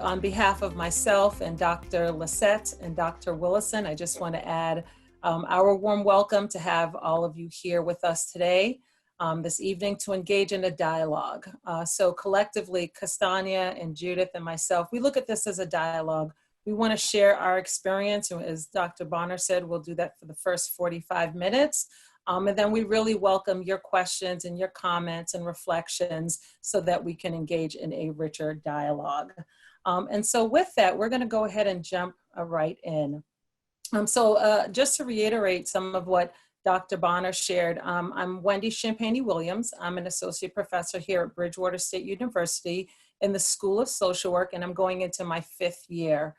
on behalf of myself and Dr. Lisette and Dr. Willison, I just want to add our warm welcome to have all of you here with us today, this evening, to engage in a dialogue. So collectively, Castania and Judith and myself, we look at this as a dialogue. We want to share our experience, and as Dr. Bonner said, we'll do that for the first 45 minutes. And then we really welcome your questions and your comments and reflections so that we can engage in a richer dialogue. And so with that, we're going to go ahead and jump right in. Just to reiterate some of what Dr. Bonner shared, I'm Wendy Champagnie Williams. I'm an associate professor here at Bridgewater State University in the School of Social Work, and I'm going into my 5th year.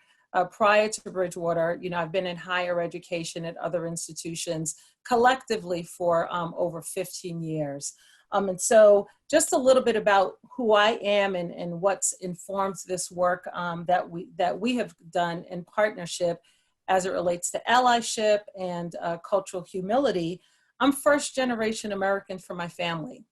Prior to Bridgewater, I've been in higher education at other institutions collectively for over 15 years. And so just a little bit about who I am and what's informs this work that we have done in partnership as it relates to allyship and cultural humility. I'm first generation American for my family.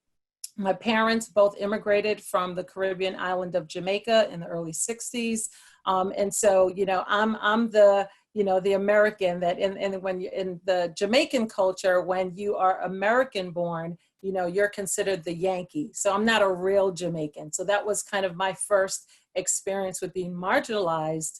My parents both immigrated from the Caribbean island of Jamaica in the early 60s. And so, I'm the American that when you in the Jamaican culture, when you are American born, you're considered the Yankee. So I'm not a real Jamaican. So that was kind of my first experience with being marginalized,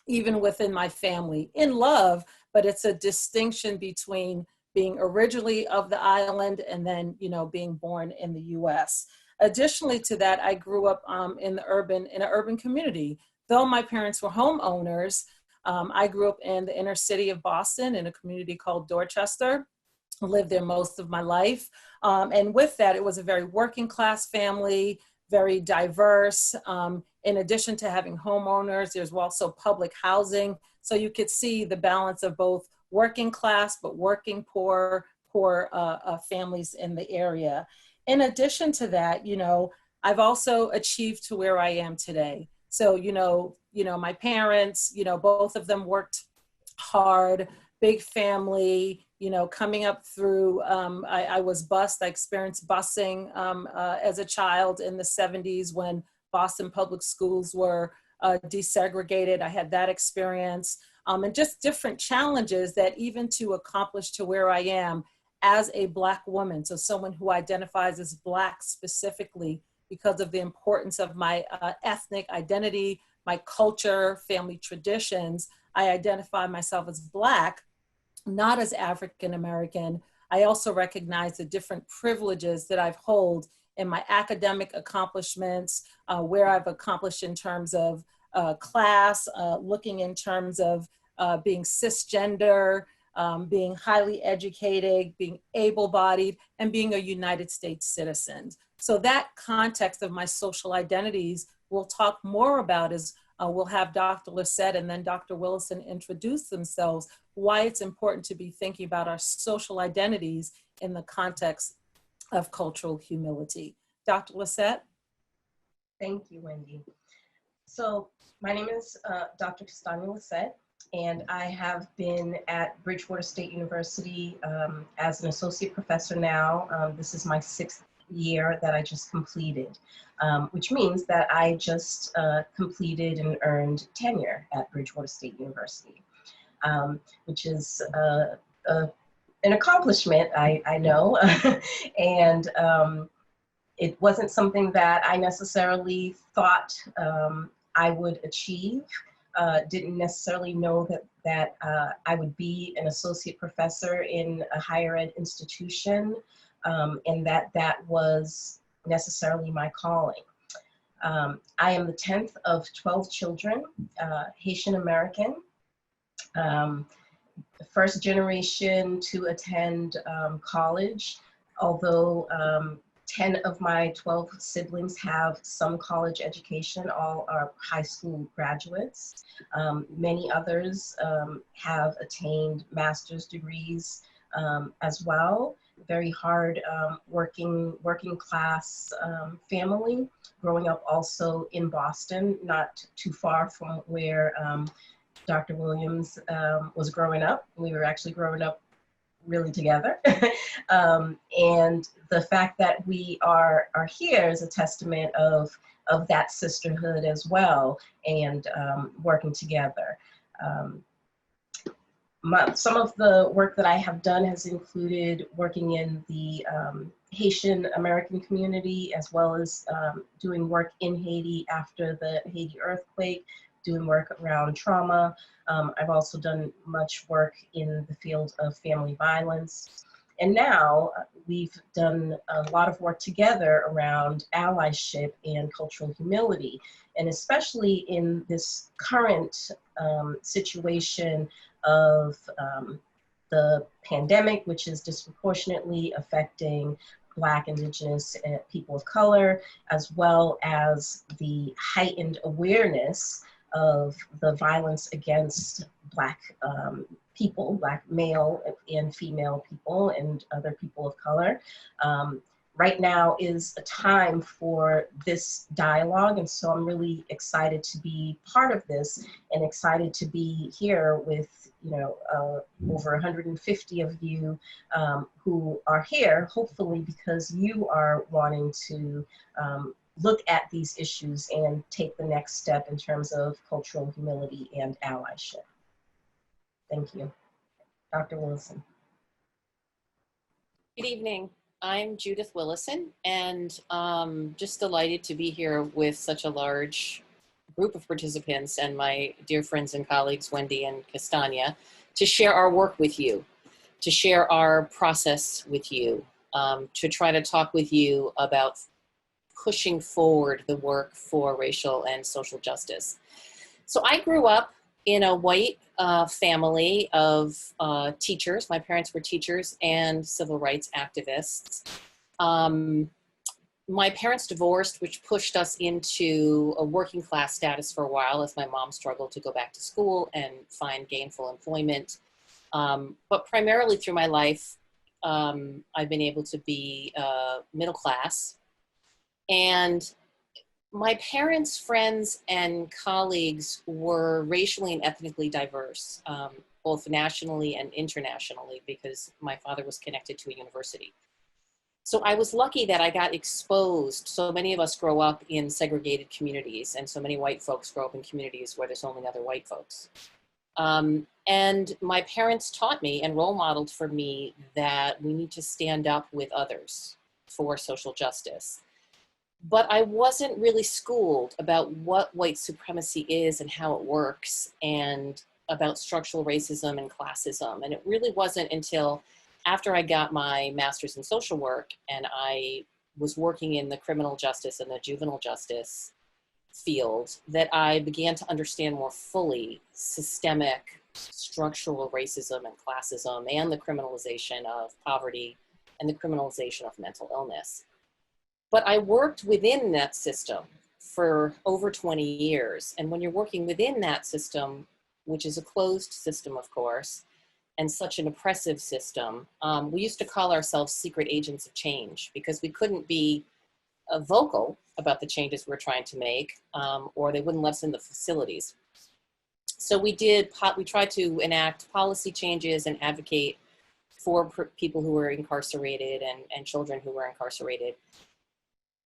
even within my family, in love, but it's a distinction between being originally of the island and then, being born in the US. Additionally to that, I grew up in an urban community. Though my parents were homeowners, I grew up in the inner city of Boston in a community called Dorchester. I lived there most of my life. And with that, it was a very working class family, very diverse. In addition to having homeowners, there's also public housing. So you could see the balance of both working class, but working poor families in the area. In addition to that, I've also achieved to where I am today. So, my parents, both of them worked hard, big family, coming up through, I was bused. I experienced busing as a child in the 70s when Boston public schools were desegregated. I had that experience and just different challenges that even to accomplish to where I am as a Black woman, so someone who identifies as Black specifically because of the importance of my ethnic identity, my culture, family traditions, I identify myself as Black, not as African American. I also recognize the different privileges that I've hold in my academic accomplishments, where I've accomplished in terms of class, looking in terms of being cisgender, being highly educated, being able-bodied, and being a United States citizen. So that context of my social identities we'll talk more about is we'll have Dr. Lisette and then Dr. Willison introduce themselves, why it's important to be thinking about our social identities in the context of cultural humility. Dr. Lisette? Thank you, Wendy. So my name is Dr. Castania Lisette, and I have been at Bridgewater State University as an associate professor now. This is my 6th year that I just completed, which means that I just completed and earned tenure at Bridgewater State University, which is an accomplishment, I know, and it wasn't something that I necessarily thought I would achieve. Didn't necessarily know that I would be an associate professor in a higher ed institution, and that was necessarily my calling. I am the 10th of 12 children, Haitian American, first generation to attend college, although 10 of my 12 siblings have some college education, all are high school graduates. Many others have attained master's degrees as well. Very hard working class family, growing up also in Boston, not too far from where Dr. Williams was growing up. We were actually growing up really together. And the fact that we are here is a testament of of that sisterhood as well, and working together. Some of the work that I have done has included working in the Haitian American community, as well as doing work in Haiti after the Haiti earthquake, doing work around trauma. I've also done much work in the field of family violence. And now we've done a lot of work together around allyship and cultural humility. And especially in this current situation of the pandemic, which is disproportionately affecting Black, Indigenous, and people of color, as well as the heightened awareness of the violence against Black people, Black male and female people, and other people of color. Right now is a time for this dialogue, and so I'm really excited to be part of this and excited to be here with, you know, over 150 of you who are here, hopefully because you are wanting to look at these issues and take the next step in terms of cultural humility and allyship. Thank you. Dr. Wilson. Good evening. I'm Judith Willison, and just delighted to be here with such a large group of participants and my dear friends and colleagues, Wendy and Castagna, to share our work with you, to share our process with you, to try to talk with you about pushing forward the work for racial and social justice. So I grew up in a white family of teachers. My parents were teachers and civil rights activists. My parents divorced, which pushed us into a working class status for a while as my mom struggled to go back to school and find gainful employment. But primarily through my life, I've been able to be middle class. And my parents' friends and colleagues were racially and ethnically diverse, both nationally and internationally, because my father was connected to a university. So I was lucky that I got exposed. So many of us grow up in segregated communities, and so many white folks grow up in communities where there's only other white folks. And my parents taught me and role modeled for me that we need to stand up with others for social justice. But I wasn't really schooled about what white supremacy is and how it works, and about structural racism and classism. And it really wasn't until after I got my master's in social work and I was working in the criminal justice and the juvenile justice field that I began to understand more fully systemic structural racism and classism and the criminalization of poverty and the criminalization of mental illness. But I worked within that system for over 20 years. And when you're working within that system, which is a closed system, of course, and such an oppressive system, we used to call ourselves secret agents of change because we couldn't be vocal about the changes we're trying to make, or they wouldn't let us in the facilities. So we tried to enact policy changes and advocate for people who were incarcerated and children who were incarcerated.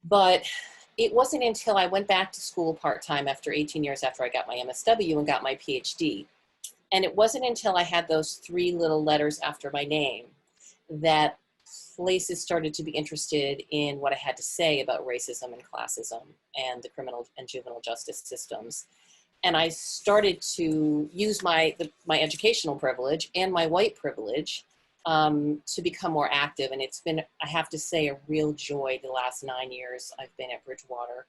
But it wasn't until I went back to school part-time after 18 years after I got my MSW and got my PhD. And it wasn't until I had those 3 little letters after my name that places started to be interested in what I had to say about racism and classism and the criminal and juvenile justice systems. And I started to use my educational privilege and my white privilege to become more active. And it's been, I have to say, a real joy the last 9 years I've been at Bridgewater,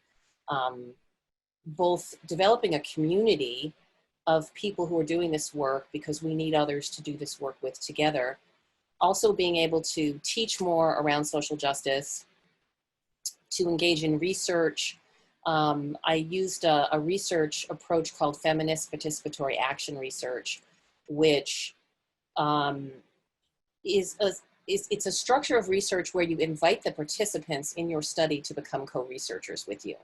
both developing a community of people who are doing this work because we need others to do this work with together. Also being able to teach more around social justice, to engage in research. I used a research approach called feminist participatory action research, which it's a structure of research where you invite the participants in your study to become co-researchers with you.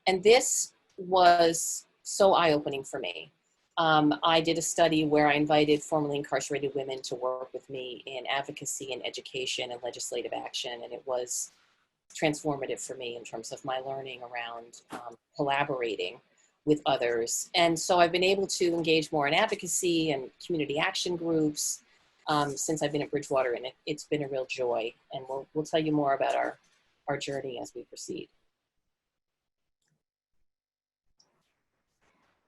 And this was so eye-opening for me. I did a study where I invited formerly incarcerated women to work with me in advocacy and education and legislative action. And it was transformative for me in terms of my learning around collaborating with others. And so I've been able to engage more in advocacy and community action groups since I've been at Bridgewater, and it's been a real joy. And we'll tell you more about our journey as we proceed.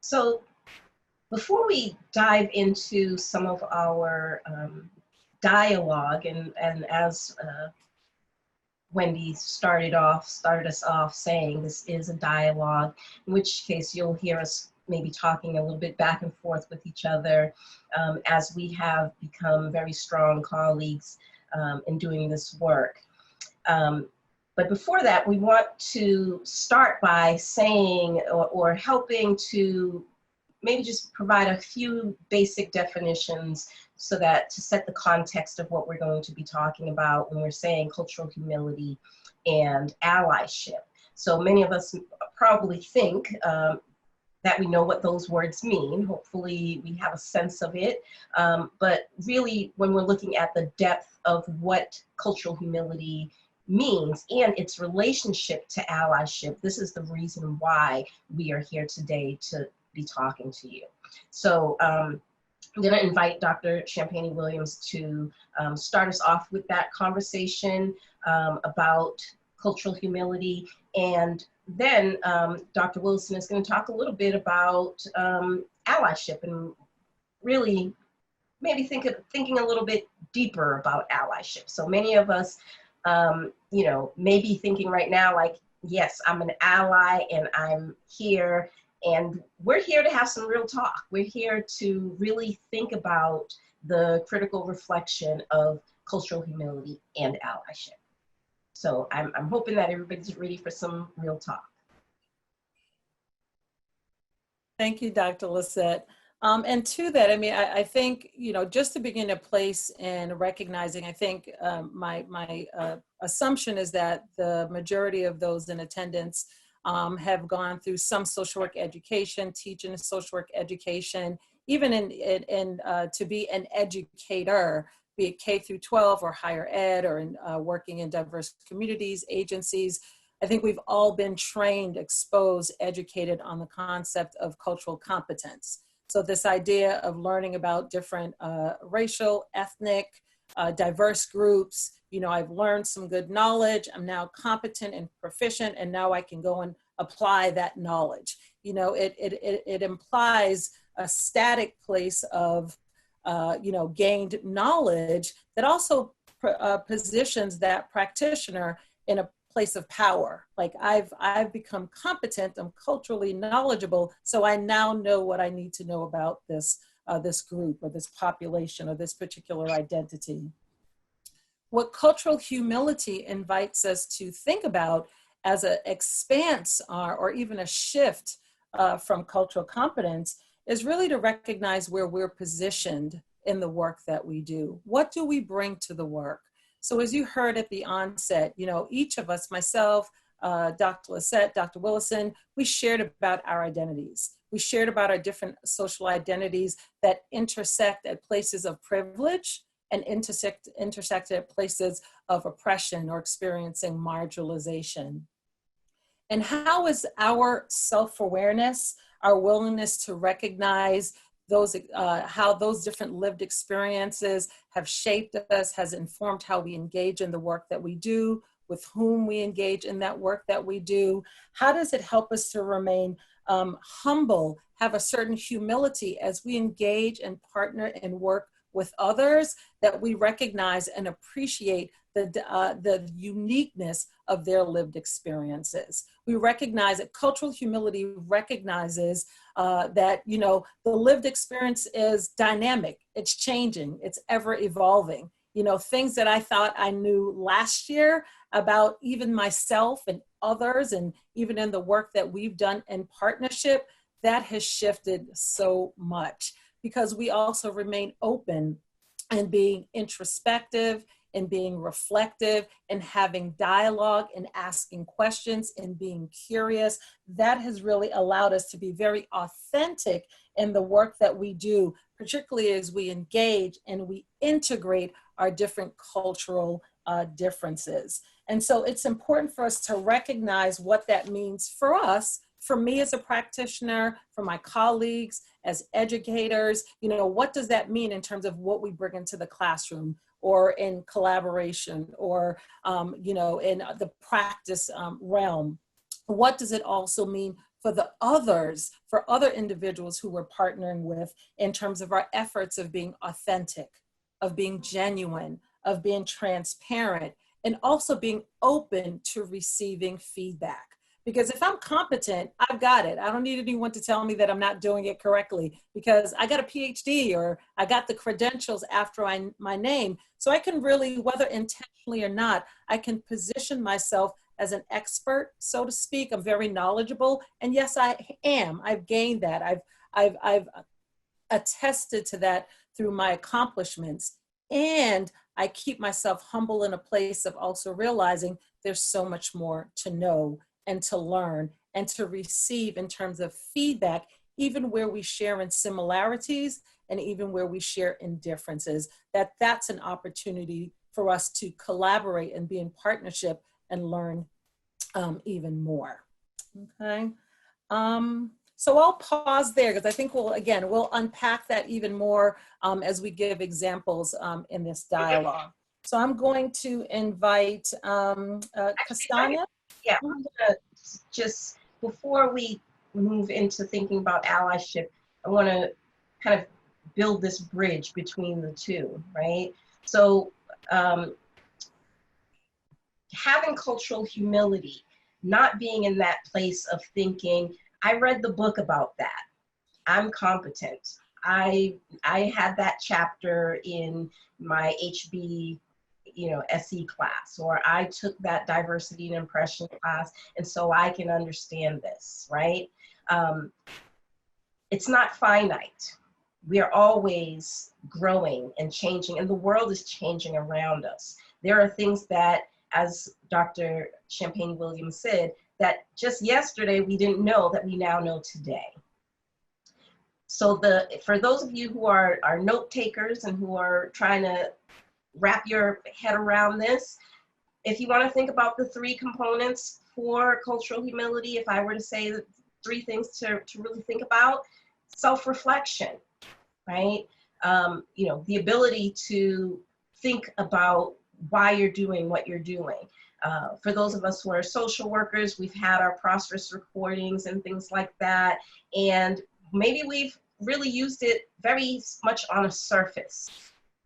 So before we dive into some of our dialogue, and as Wendy started us off saying this is a dialogue, in which case you'll hear us maybe talking a little bit back and forth with each other as we have become very strong colleagues in doing this work. But before that, we want to start by saying or helping to maybe just provide a few basic definitions so that to set the context of what we're going to be talking about when we're saying cultural humility and allyship. So many of us probably think that we know what those words mean. Hopefully we have a sense of it. But really, when we're looking at the depth of what cultural humility means and its relationship to allyship, this is the reason why we are here today to be talking to you. So I'm going to invite Dr. Champagnie Williams to start us off with that conversation about cultural humility. And then Dr. Wilson is going to talk a little bit about allyship and really maybe thinking a little bit deeper about allyship. So many of us, you know, may be thinking right now, like, yes, I'm an ally and I'm here. And we're here to have some real talk. We're here to really think about the critical reflection of cultural humility and allyship. So I'm hoping that everybody's ready for some real talk. Thank you, Dr. Lisette. And to that, I mean, I think, you know, just to begin a place in recognizing, I think my assumption is that the majority of those in attendance have gone through some social work education, teaching social work education, even to be an educator, be it K through 12 or higher ed or in, working in diverse communities, agencies. I think we've all been trained, exposed, educated on the concept of cultural competence. So this idea of learning about different racial, ethnic, diverse groups, you know, I've learned some good knowledge, I'm now competent and proficient, and now I can go and apply that knowledge. You know, it implies a static place of, you know, gained knowledge that also positions that practitioner in a place of power. Like I've become competent, I'm culturally knowledgeable, so I now know what I need to know about this, this group or this population or this particular identity. What cultural humility invites us to think about as an expanse or even a shift from cultural competence is really to recognize where we're positioned in the work that we do. What do we bring to the work? So as you heard at the onset, you know, each of us, myself, Dr. Lisette, Dr. Willison, we shared about our identities. We shared about our different social identities that intersect at places of privilege and intersect at places of oppression or experiencing marginalization. And how is our self-awareness, our willingness to recognize those, how those different lived experiences have shaped us, has informed how we engage in the work that we do, with whom we engage in that work that we do? How does it help us to remain humble, have a certain humility as we engage and partner and work with others, that we recognize and appreciate the uniqueness of their lived experiences? We recognize that cultural humility recognizes that, you know, the lived experience is dynamic, it's changing, it's ever evolving. You know, things that I thought I knew last year about even myself and others, and even in the work that we've done in partnership, that has shifted so much, because we also remain open and being introspective and being reflective and having dialogue and asking questions and being curious. That has really allowed us to be very authentic in the work that we do, particularly as we engage and we integrate our different cultural differences. And so it's important for us to recognize what that means for us, for me as a practitioner, for my colleagues, as educators. You know, what does that mean in terms of what we bring into the classroom, or in collaboration, or, you know, in the practice realm? What does it also mean for the others, for other individuals who we're partnering with, in terms of our efforts of being authentic, of being genuine, of being transparent, and also being open to receiving feedback? Because if I'm competent, I've got it. I don't need anyone to tell me that I'm not doing it correctly, because I got a PhD, or I got the credentials after my name. So I can really, whether intentionally or not, I can position myself as an expert, so to speak. I'm very knowledgeable. And yes, I am. I've gained that. I've attested to that through my accomplishments. And I keep myself humble in a place of also realizing there's so much more to know and to learn and to receive in terms of feedback, even where we share in similarities and even where we share in differences. That's an opportunity for us to collaborate and be in partnership and learn even more. Okay. So I'll pause there, because I think we'll unpack that even more as we give examples in this dialogue. So I'm going to invite Castania. Yeah, I'm gonna just, before we move into thinking about allyship, I want to kind of build this bridge between the two, right? So having cultural humility, not being in that place of thinking, I read the book about that, I'm competent. I had that chapter in my HB, you know, SE class, or I took that diversity and impression class, and so I can understand this, right? It's not finite. We are always growing and changing, and the world is changing around us. There are things that, as Dr. Champagnie Williams said, that just yesterday we didn't know that we now know today. So for those of you who are note takers and who are trying to wrap your head around this, if you want to think about the three components for cultural humility, if I were to say the three things to really think about: self-reflection, right? You know, the ability to think about why you're doing what you're doing. For those of us who are social workers, we've had our prosperous recordings and things like that, and maybe we've really used it very much on a surface.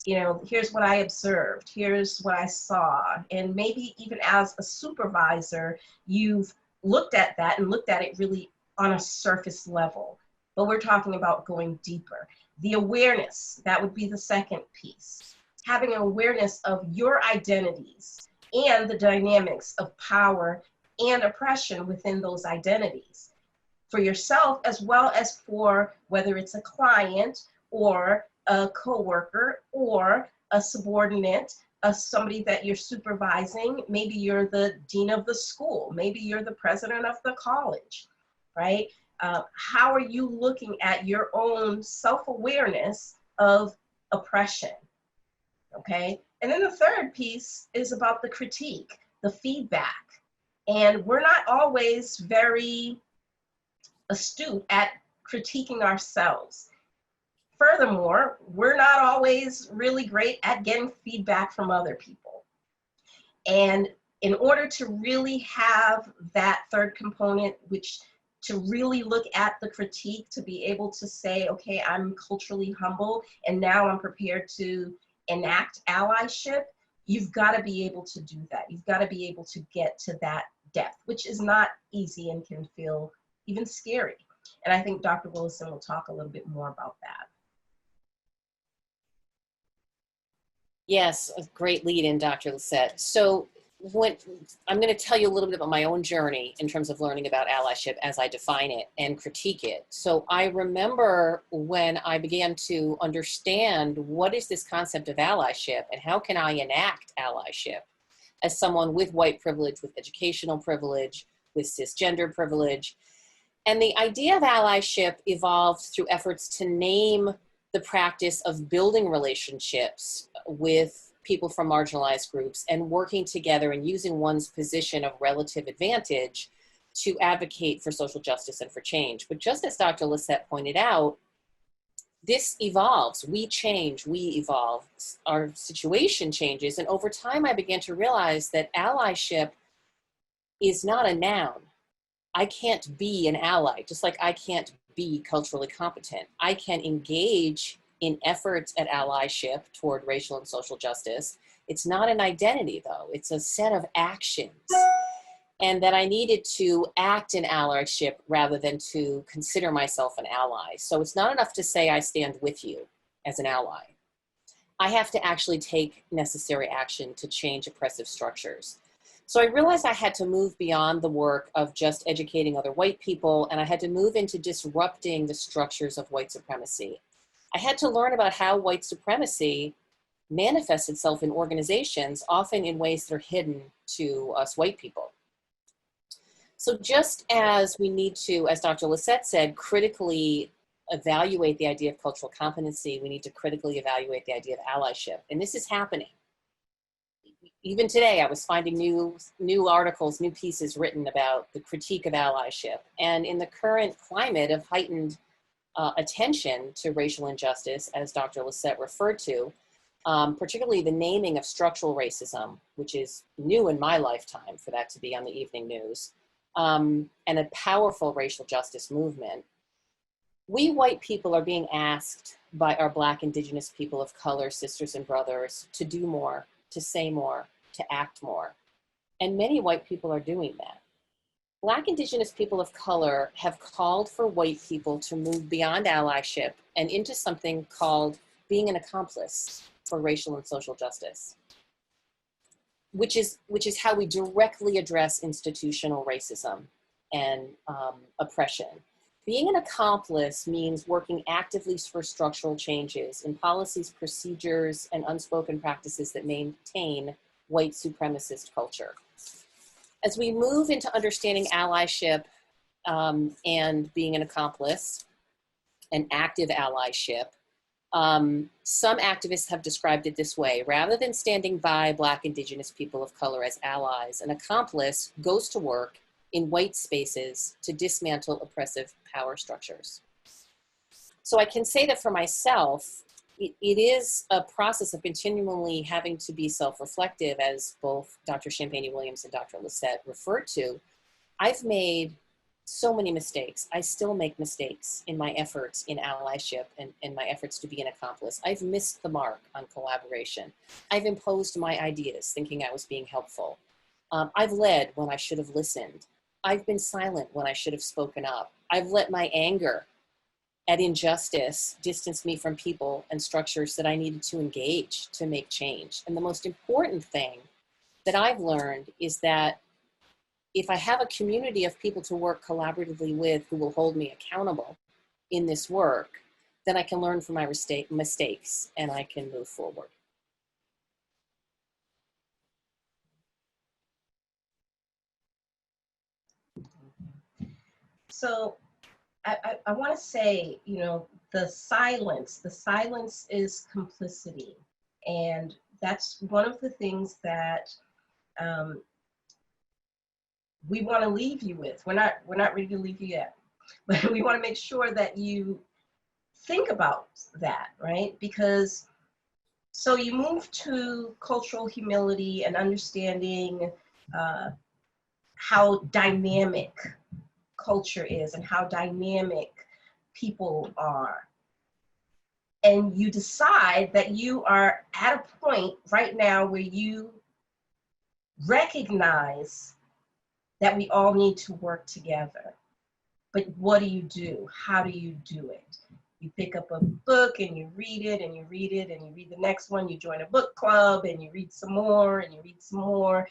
You know, here's what I observed, here's what I saw. And maybe even as a supervisor, you've looked at that and looked at it really on a surface level. But we're talking about going deeper. The awareness, that would be the second piece. Having an awareness of your identities and the dynamics of power and oppression within those identities, for yourself as well as for whether it's a client or a coworker or a subordinate, somebody that you're supervising. Maybe you're the dean of the school, maybe you're the president of the college, right? How are you looking at your own self-awareness of oppression? Okay, and then the third piece is about the critique, the feedback. And we're not always very astute at critiquing ourselves. Furthermore, we're not always really great at getting feedback from other people. And in order to really have that third component, which to really look at the critique, to be able to say, okay, I'm culturally humble, and now I'm prepared to enact allyship, you've got to be able to do that. You've got to be able to get to that depth, which is not easy and can feel even scary. And I think Dr. Willison will talk a little bit more about that. Yes, a great lead in, Dr. Lisette. So I'm going to tell you a little bit about my own journey in terms of learning about allyship as I define it and critique it. So I remember when I began to understand what is this concept of allyship and how can I enact allyship as someone with white privilege, with educational privilege, with cisgender privilege. And the idea of allyship evolved through efforts to name the practice of building relationships with people from marginalized groups and working together and using one's position of relative advantage to advocate for social justice and for change. But just as Dr. Lisette pointed out, this evolves. We change, we evolve. Our situation changes. And over time, I began to realize that allyship is not a noun. I can't be an ally, just like I can't be culturally competent. I can engage in efforts at allyship toward racial and social justice. It's not an identity, though. It's a set of actions. And that I needed to act in allyship rather than to consider myself an ally. So it's not enough to say I stand with you as an ally. I have to actually take necessary action to change oppressive structures. So I realized I had to move beyond the work of just educating other white people, and I had to move into disrupting the structures of white supremacy. I had to learn about how white supremacy manifests itself in organizations, often in ways that are hidden to us white people. So just as we need to, as Dr. Lisette said, critically evaluate the idea of cultural competency, we need to critically evaluate the idea of allyship. And this is happening. Even today, I was finding new articles, new pieces written about the critique of allyship. And in the current climate of heightened attention to racial injustice, as Dr. Lisette referred to, particularly the naming of structural racism, which is new in my lifetime for that to be on the evening news, and a powerful racial justice movement, we white people are being asked by our Black, Indigenous people of color, sisters and brothers, to do more, to say more, to act more. And many white people are doing that. Black, Indigenous people of color have called for white people to move beyond allyship and into something called being an accomplice for racial and social justice, which is how we directly address institutional racism and oppression. Being an accomplice means working actively for structural changes in policies, procedures, and unspoken practices that maintain white supremacist culture. As we move into understanding allyship and being an accomplice and active allyship, some activists have described it this way: rather than standing by Black, Indigenous people of color as allies, an accomplice goes to work in white spaces to dismantle oppressive power structures. So I can say that for myself, it is a process of continually having to be self-reflective, as both Dr. Champagnie Williams and Dr. Lisette referred to. I've made so many mistakes. I still make mistakes in my efforts in allyship and my efforts to be an accomplice. I've missed the mark on collaboration. I've imposed my ideas thinking I was being helpful. I've led when I should have listened. I've been silent when I should have spoken up. I've let my anger at injustice distance me from people and structures that I needed to engage to make change. And the most important thing that I've learned is that if I have a community of people to work collaboratively with who will hold me accountable in this work, then I can learn from my mistakes and I can move forward. So I want to say, you know, the silence is complicity. And that's one of the things that we want to leave you with. We're not ready to leave you yet, but we want to make sure that you think about that, right? Because so you move to cultural humility and understanding how dynamic culture is and how dynamic people are. And you decide that you are at a point right now where you recognize that we all need to work together. But what do? How do you do it? You pick up a book and you read it and you read it and you read the next one, you join a book club and you read some more and you read some more.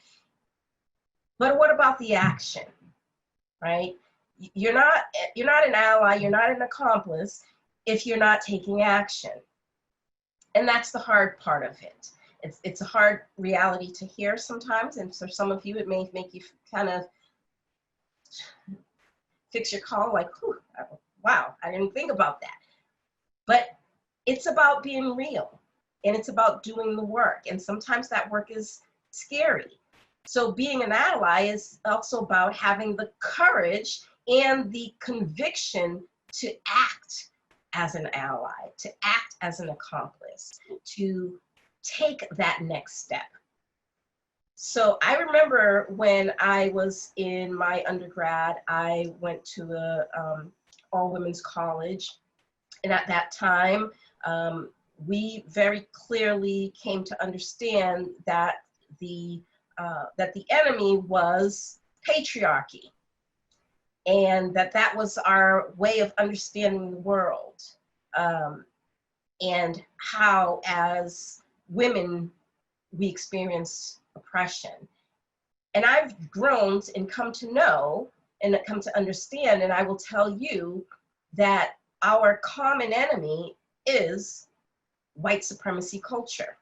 But what about the action, right? You're not an ally, you're not an accomplice if you're not taking action. And that's the hard part of it. It's a hard reality to hear sometimes, and for some of you it may make you kind of fix your call like, wow, I didn't think about that. But it's about being real. and it's about doing the work. And sometimes that work is scary. So being an ally is also about having the courage and the conviction to act as an ally, to act as an accomplice, to take that next step. So I remember when I was in my undergrad, I went to a all-women's college. And at that time, we very clearly came to understand that the enemy was patriarchy, and that was our way of understanding the world, and how as women we experience oppression. And I've grown and come to know and come to understand, and I will tell you that our common enemy is white supremacy culture.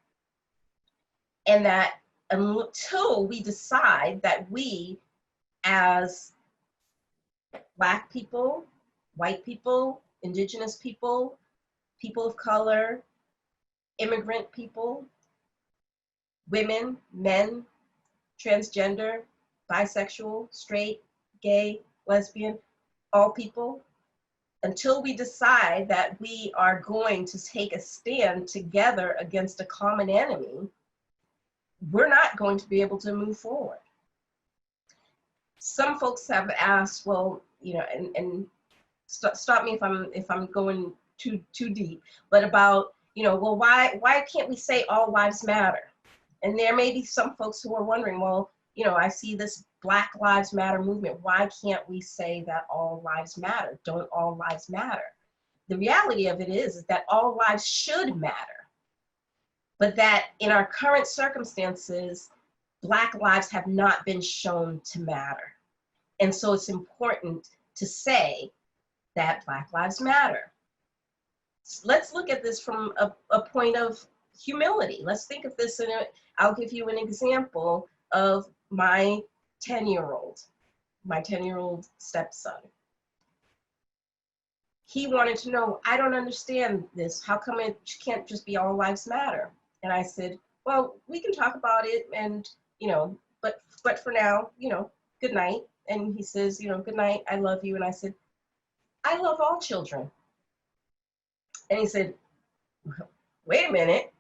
And that until we decide that we, as Black people, white people, indigenous people, people of color, immigrant people, women, men, transgender, bisexual, straight, gay, lesbian, all people, until we decide that we are going to take a stand together against a common enemy, we're not going to be able to move forward. Some folks have asked, well, you know, and stop me if I'm going too deep, but about, you know, well, why can't we say all lives matter? And there may be some folks who are wondering, well, you know, I see this Black Lives Matter movement. Why can't we say that all lives matter? Don't all lives matter? The reality of it is that all lives should matter, but that in our current circumstances, Black lives have not been shown to matter. And so it's important to say that Black lives matter. Let's look at this from a point of humility. Let's think of this I'll give you an example of my 10-year-old stepson. He wanted to know, I don't understand this. How come it can't just be all lives matter? And I said, well, we can talk about it, and, you know, but for now, you know, good night. And he says, you know, good night, I love you. And I said, I love all children. And he said, wait a minute,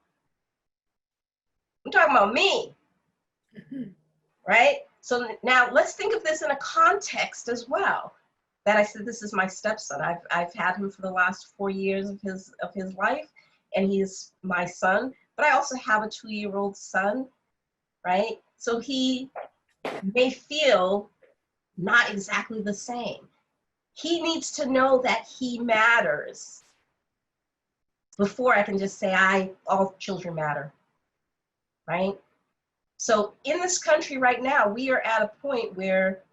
I'm talking about me, right? So now let's think of this in a context as well. That I said, this is my stepson. I've had him for the last 4 years of his life, and he is my son. But I also have a 2-year-old son, right? So he may feel not exactly the same. He needs to know that he matters before I can just say, all children matter, right? So in this country right now, we are at a point where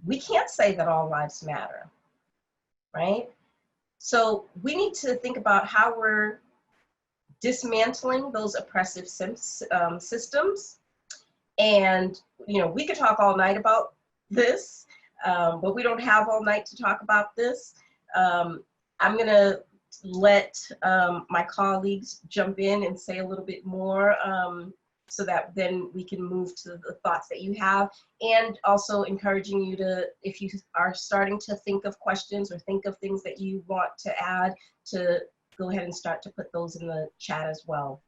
we can't say that all lives matter, right? So we need to think about how we're dismantling those oppressive systems. And, you know, we could talk all night about this, but we don't have all night to talk about this. I'm gonna let my colleagues jump in and say a little bit more, so that then we can move to the thoughts that you have, and also encouraging you to, if you are starting to think of questions or think of things that you want to add, to go ahead and start to put those in the chat as well.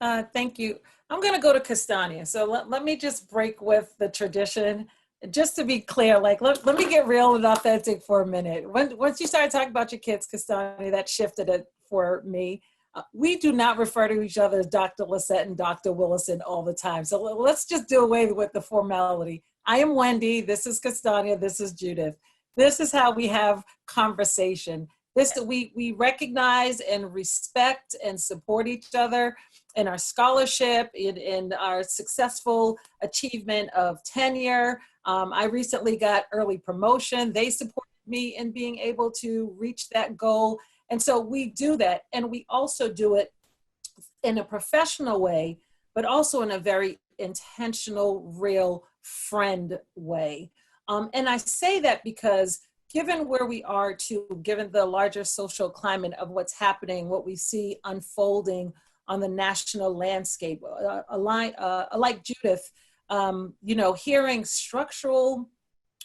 Thank you. I'm going to go to Castania. So let me just break with the tradition. Just to be clear, like, let me get real and authentic for a minute. Once you started talking about your kids, Castania, that shifted it for me. We do not refer to each other as Dr. Lisette and Dr. Willison all the time. So let's just do away with the formality. I am Wendy. This is Castania. This is Judith. This is how we have conversation. We recognize and respect and support each other in our scholarship, in our successful achievement of tenure. I recently got early promotion. They supported me in being able to reach that goal. And so we do that. And we also do it in a professional way, but also in a very intentional, real friend way. And I say that because given where we are too, given the larger social climate of what's happening, what we see unfolding on the national landscape, like Judith, hearing structural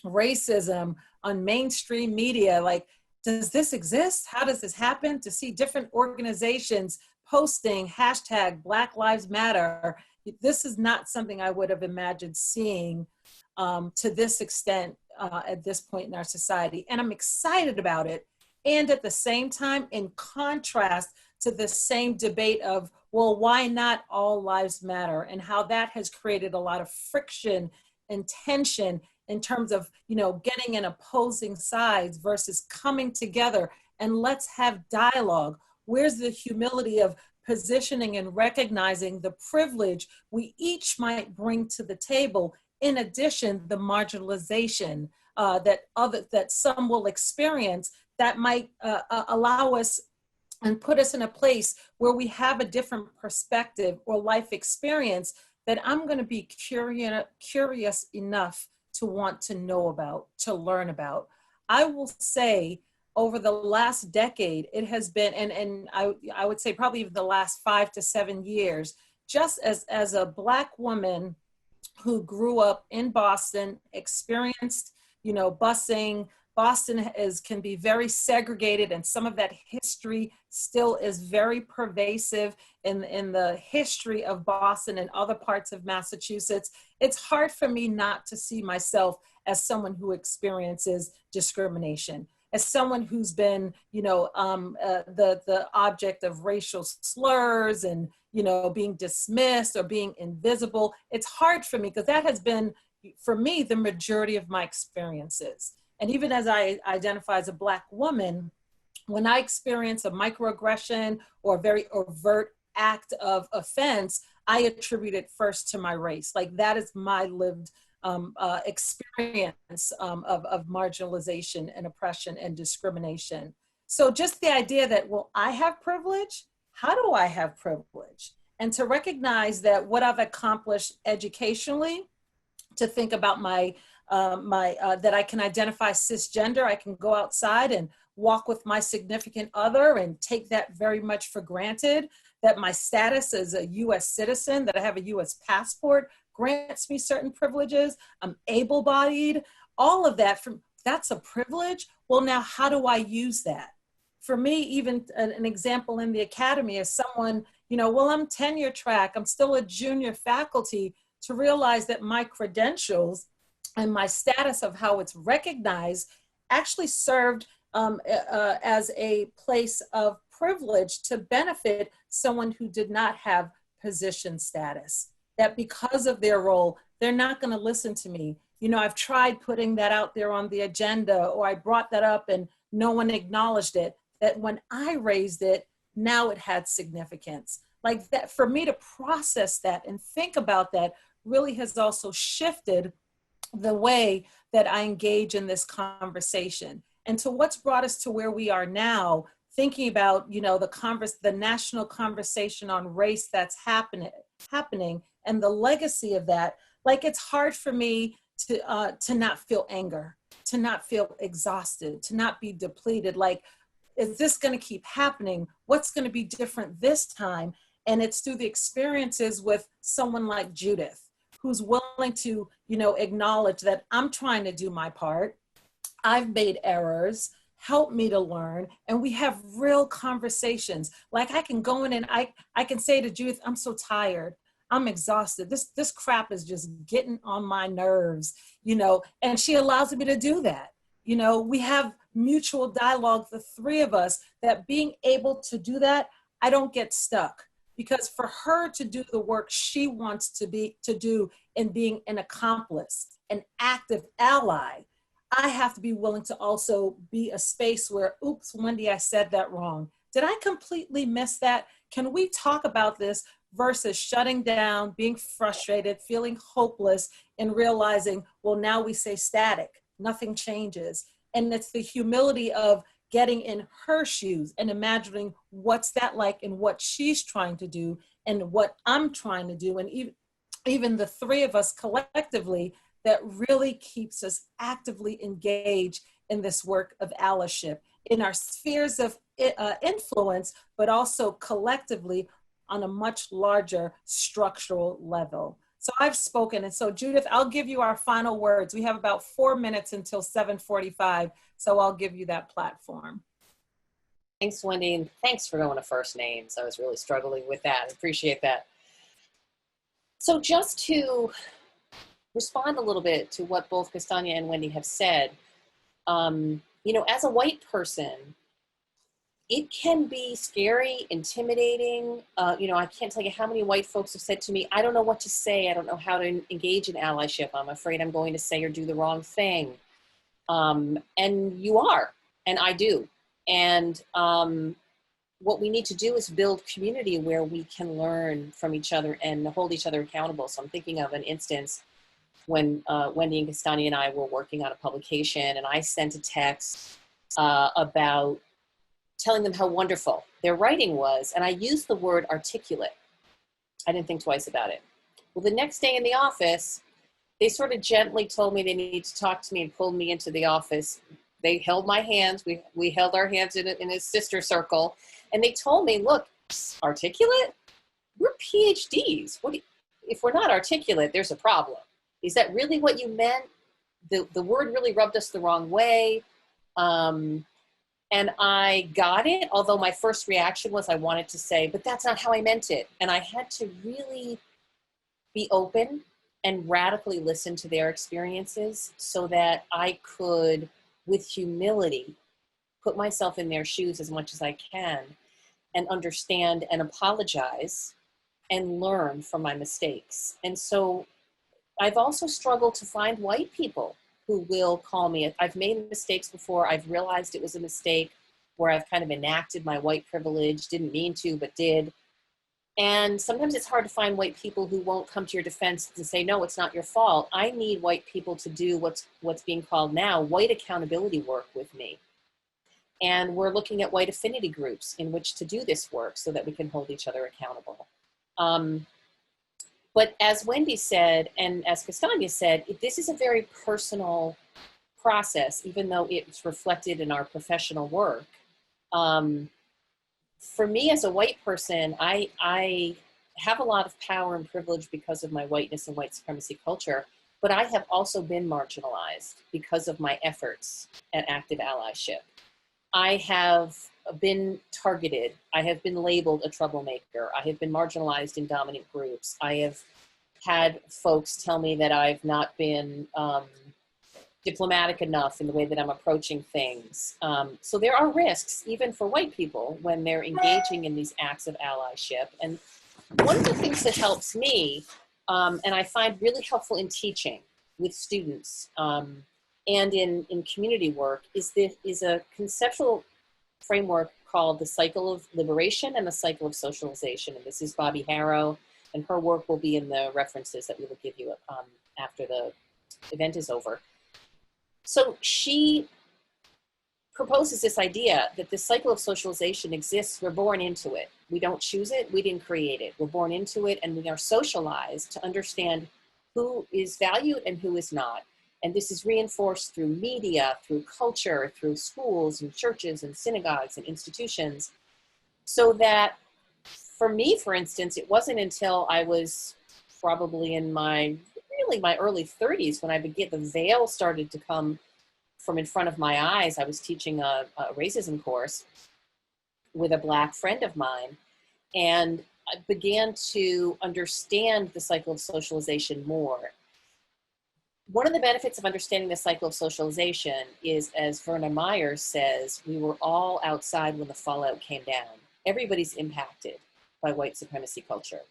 racism on mainstream media, like, does this exist? How does this happen? To see different organizations posting hashtag Black Lives Matter, this is not something I would have imagined seeing to this extent at this point in our society. And I'm excited about it. And at the same time, in contrast to the same debate of, well, why not all lives matter, and how that has created a lot of friction and tension in terms of, getting in opposing sides versus coming together and let's have dialogue. Where's the humility of positioning and recognizing the privilege we each might bring to the table, in addition the marginalization that some will experience that might allow us and put us in a place where we have a different perspective or life experience that I'm going to be curious enough to want to know about, to learn about. I will say over the last decade, it has been, and I would say probably even the last 5 to 7 years, just as a Black woman who grew up in Boston, experienced, busing. Boston can be very segregated, and some of that history still is very pervasive in the history of Boston and other parts of Massachusetts. It's hard for me not to see myself as someone who experiences discrimination, as someone who's been, the object of racial slurs and, being dismissed or being invisible. It's hard for me because that has been, for me, the majority of my experiences. And even as I identify as a Black woman, when I experience a microaggression or a very overt act of offense, I attribute it first to my race. Like, that is my lived experience of marginalization and oppression and discrimination. So just the idea that, well, I have privilege, how do I have privilege? And to recognize that what I've accomplished educationally, to think about that I can identify cisgender, I can go outside and walk with my significant other and take that very much for granted, that my status as a US citizen, that I have a US passport, grants me certain privileges, I'm able-bodied, all of that, that's a privilege. Well, now how do I use that? For me, even an example in the academy is someone, I'm tenure track, I'm still a junior faculty, to realize that my credentials and my status of how it's recognized actually served as a place of privilege to benefit someone who did not have position status. That because of their role, they're not going to listen to me. I've tried putting that out there on the agenda, or I brought that up and no one acknowledged it. That when I raised it, now it had significance. Like that, for me to process that and think about that really has also shifted the way that I engage in this conversation. And to what's brought us to where we are now, thinking about, the national conversation on race that's happening and the legacy of that. Like, it's hard for me to not feel anger, to not feel exhausted, to not be depleted. Like, is this going to keep happening? What's going to be different this time? And it's through the experiences with someone like Judith, who's willing to, acknowledge that I'm trying to do my part. I've made errors, help me to learn. And we have real conversations. Like, I can go in and I can say to Judith, I'm so tired. I'm exhausted. This crap is just getting on my nerves, and she allows me to do that. We have mutual dialogue, the three of us, that being able to do that, I don't get stuck. Because for her to do the work she wants to do in being an accomplice, an active ally, I have to be willing to also be a space where, oops, Wendy, I said that wrong. Did I completely miss that? Can we talk about this, versus shutting down, being frustrated, feeling hopeless, and realizing, well, now we say static, nothing changes. And it's the humility of getting in her shoes and imagining what's that like and what she's trying to do and what I'm trying to do. And even the three of us collectively, that really keeps us actively engaged in this work of allyship in our spheres of influence, but also collectively on a much larger structural level. So I've spoken, and so Judith, I'll give you our final words. We have about 4 minutes until 7:45, so I'll give you that platform. Thanks, Wendy, and thanks for going to first names. I was really struggling with that. I appreciate that. So just to respond a little bit to what both Castagna and Wendy have said, you know, as a white person, it can be scary, intimidating. You know, I can't tell you how many white folks have said to me, I don't know what to say. I don't know how to engage in allyship. I'm afraid I'm going to say or do the wrong thing. And you are, and I do. And what we need to do is build community where we can learn from each other and hold each other accountable. So I'm thinking of an instance when Wendy and Castagna and I were working on a publication, and I sent a text about telling them how wonderful their writing was. And I used the word articulate. I didn't think twice about it. Well, the next day in the office, they sort of gently told me they needed to talk to me and pulled me into the office. They held my hands. We held our hands in a sister circle. And they told me, look, articulate? We're PhDs. If we're not articulate, there's a problem. Is that really what you meant? The word really rubbed us the wrong way. And I got it, although my first reaction was I wanted to say, but that's not how I meant it. And I had to really be open and radically listen to their experiences so that I could, with humility, put myself in their shoes as much as I can and understand and apologize and learn from my mistakes. And so I've also struggled to find white people who will call me. I've made mistakes before. I've realized it was a mistake where I've kind of enacted my white privilege, didn't mean to, but did. And sometimes it's hard to find white people who won't come to your defense and say, no, it's not your fault. I need white people to do what's being called now white accountability work with me. And we're looking at white affinity groups in which to do this work so that we can hold each other accountable. But as Wendy said, and as Castagna said, this is a very personal process, even though it's reflected in our professional work. For me as a white person, I have a lot of power and privilege because of my whiteness and white supremacy culture, but I have also been marginalized because of my efforts at active allyship. I have been targeted. I have been labeled a troublemaker. I have been marginalized in dominant groups. I have had folks tell me that I've not been diplomatic enough in the way that I'm approaching things. So there are risks, even for white people, when they're engaging in these acts of allyship. And one of the things that helps me, and I find really helpful in teaching with students and in community work, is a conceptual framework called the cycle of liberation and the cycle of socialization. And this is Bobby Harrow, and her work will be in the references that we will give you after the event is over. So she proposes this idea that this cycle of socialization exists. We're born into it. We don't choose it. We didn't create it. We're born into it, and we are socialized to understand who is valued and who is not. And this is reinforced through media, through culture, through schools and churches and synagogues and institutions. So that for me, for instance, it wasn't until I was probably in my early 30s when the veil started to come from in front of my eyes. I was teaching a racism course with a Black friend of mine, and I began to understand the cycle of socialization more. One of the benefits of understanding the cycle of socialization is, as Verna Myers says, we were all outside when the fallout came down. Everybody's impacted by white supremacy culture.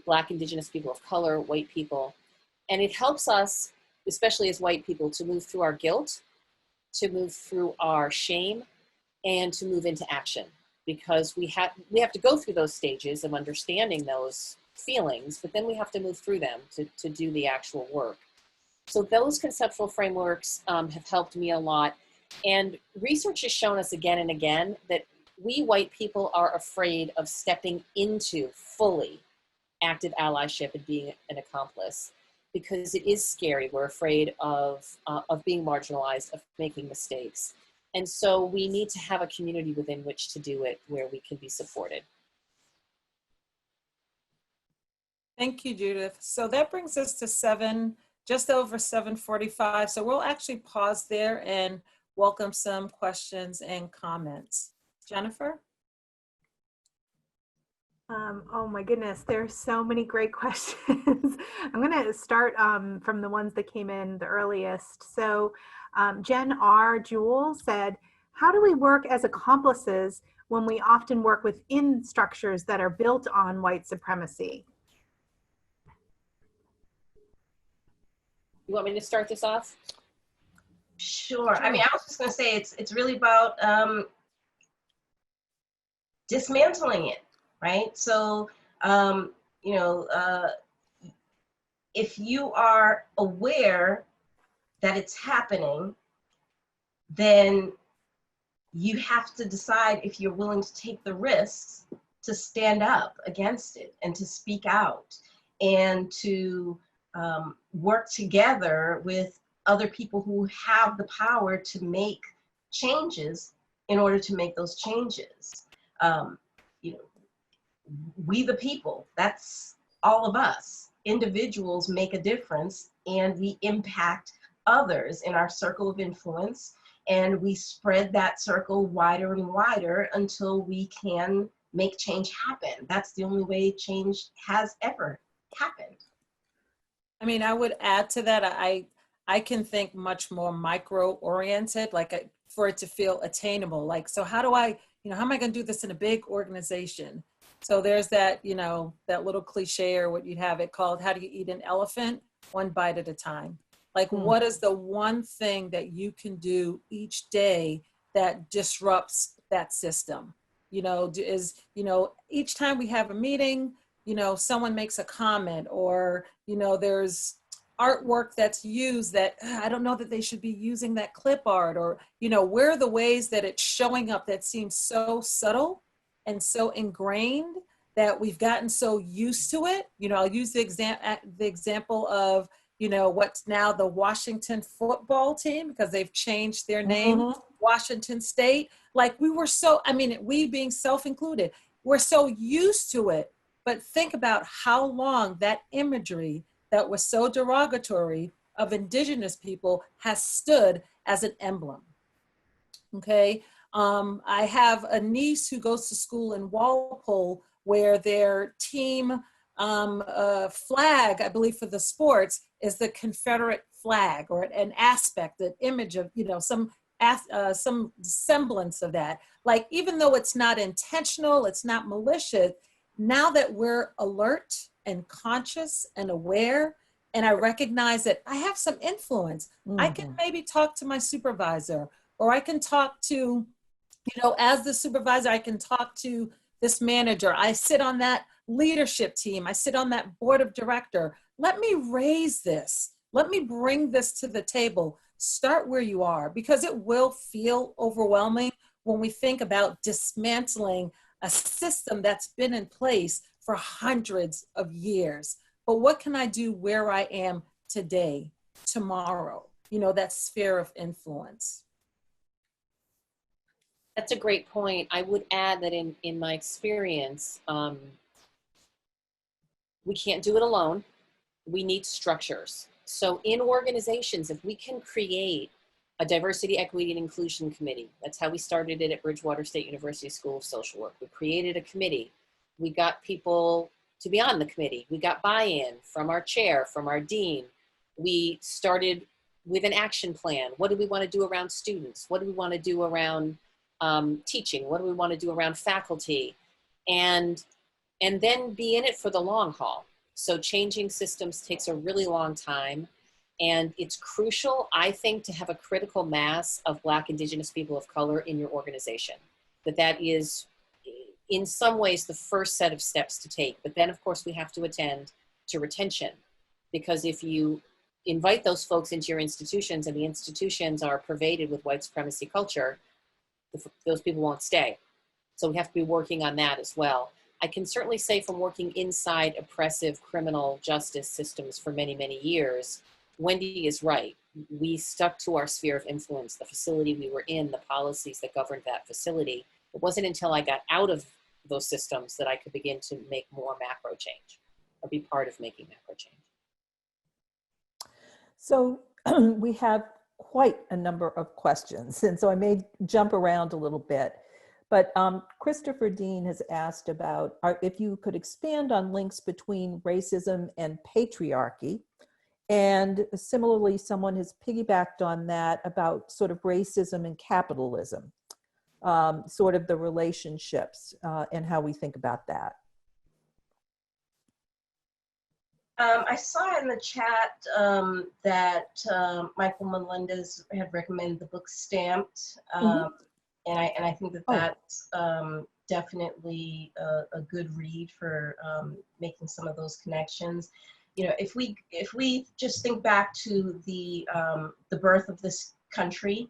Black, Indigenous people of color, white people. And it helps us, especially as white people, to move through our guilt, to move through our shame, and to move into action. Because we have to go through those stages of understanding those feelings, but then we have to move through them to do the actual work. So those conceptual frameworks have helped me a lot. And research has shown us again and again that we white people are afraid of stepping into fully active allyship and being an accomplice. because it is scary. We're afraid of being marginalized, of making mistakes. And so we need to have a community within which to do it, where we can be supported. Thank you, Judith. So that brings us to just over 7:45. So we'll actually pause there and welcome some questions and comments. Jennifer? Oh my goodness, there's so many great questions. I'm going to start from the ones that came in the earliest. So Jen R. Jewell said, how do we work as accomplices when we often work within structures that are built on white supremacy? You want me to start this off? Sure. I mean, I was just going to say it's really about dismantling it, right? So, if you are aware that it's happening, then you have to decide if you're willing to take the risks to stand up against it and to speak out and to work together with other people who have the power to make changes in order to make those changes. We the people, that's all of us. Individuals make a difference, and we impact others in our circle of influence, and we spread that circle wider and wider until we can make change happen. That's the only way change has ever happened. I mean, I would add to that, I can think much more micro-oriented, like for it to feel attainable. Like, so how do I, how am I going to do this in a big organization? So there's that, that little cliche, or what you'd have it called, how do you eat an elephant? One bite at a time. Like, what is the one thing that you can do each day that disrupts that system? Each time we have a meeting, someone makes a comment, or, there's artwork that's used that I don't know that they should be using that clip art, or, where are the ways that it's showing up that seems so subtle and so ingrained that we've gotten so used to it. I'll use the example of, what's now the Washington football team, because they've changed their name, Washington State. Like, we being self-included, we're so used to it. But think about how long that imagery that was so derogatory of indigenous people has stood as an emblem. Okay. I have a niece who goes to school in Walpole, where their team flag, I believe, for the sports is the Confederate flag, or an aspect, an image of, some semblance of that. Like, even though it's not intentional, it's not malicious, now that we're alert and conscious and aware, and I recognize that I have some influence, I can maybe talk to my supervisor, or I can talk to, as the supervisor, I can talk to this manager. I sit on that leadership team. I sit on that board of director. Let me raise this. Let me bring this to the table. Start where you are, because it will feel overwhelming when we think about dismantling a system that's been in place for hundreds of years. But what can I do where I am today, tomorrow? That sphere of influence. That's a great point. I would add that in my experience, we can't do it alone. We need structures. So in organizations, if we can create a diversity, equity, and inclusion committee, that's how we started it at Bridgewater State University School of Social Work. We created a committee. We got people to be on the committee. We got buy-in from our chair, from our dean. We started with an action plan. What do we want to do around students? What do we want to do around teaching? What do we want to do around faculty? And then be in it for the long haul. So changing systems takes a really long time. And it's crucial, I think, to have a critical mass of Black, Indigenous people of color in your organization. That is, in some ways, the first set of steps to take. But then, of course, we have to attend to retention. Because if you invite those folks into your institutions and the institutions are pervaded with white supremacy culture, those people won't stay. So we have to be working on that as well. I can certainly say from working inside oppressive criminal justice systems for many, many years, Wendy is right. We stuck to our sphere of influence, the facility we were in, the policies that governed that facility. It wasn't until I got out of those systems that I could begin to make more macro change or be part of making macro change. So we have quite a number of questions, and so I may jump around a little bit. But Christopher Dean has asked about if you could expand on links between racism and patriarchy. And similarly, someone has piggybacked on that about sort of racism and capitalism, sort of the relationships and how we think about that. I saw in the chat that Michael Melendez had recommended the book Stamped. And I think that that's definitely a good read for making some of those connections. You know, if we just think back to the birth of this country,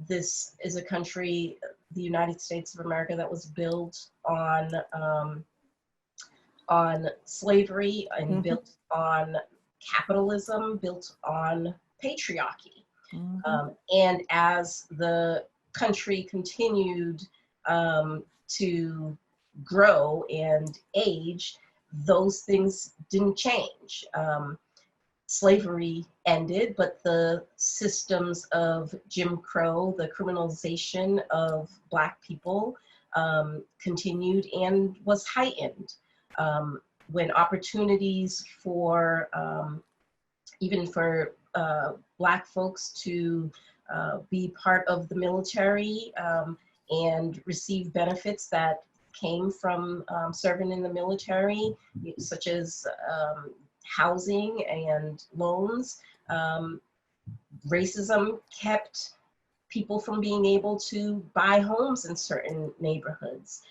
this is a country, the United States of America, that was built on slavery and built on capitalism, built on patriarchy. And as the country continued to grow and age, those things didn't change. Slavery ended, but the systems of Jim Crow, the criminalization of Black people, continued and was heightened. When opportunities for, even for Black folks to be part of the military and receive benefits that came from serving in the military, such as housing and loans, racism kept people from being able to buy homes in certain neighborhoods,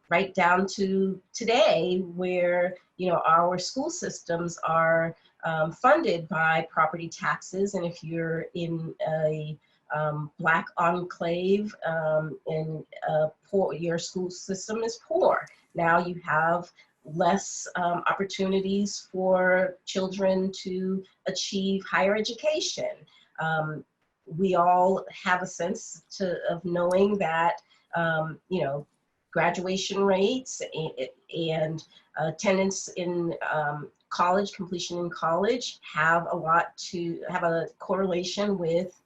right down to today, where, you know, our school systems are funded by property taxes. And if you're in a Black enclave in poor, your school system is poor. Now you have less opportunities for children to achieve higher education. We all have a sense of knowing that, you know, graduation rates and attendance in college, completion in college, have a correlation with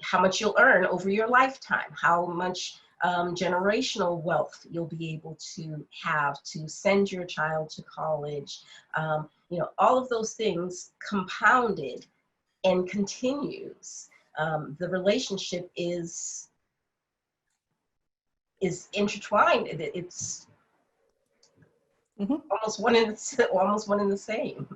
how much you'll earn over your lifetime, how much generational wealth you'll be able to have to send your child to college. You know, all of those things compounded and continues. The relationship is intertwined. It's almost one in the same.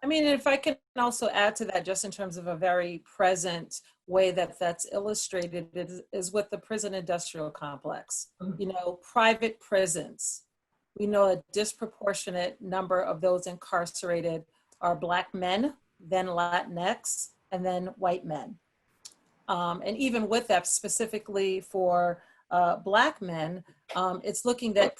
I mean, if I can also add to that, just in terms of a very present way that's illustrated, is with the prison industrial complex. You know, private prisons. We know a disproportionate number of those incarcerated are Black men, then Latinx, and then white men. And even with that, specifically for Black men, it's looking that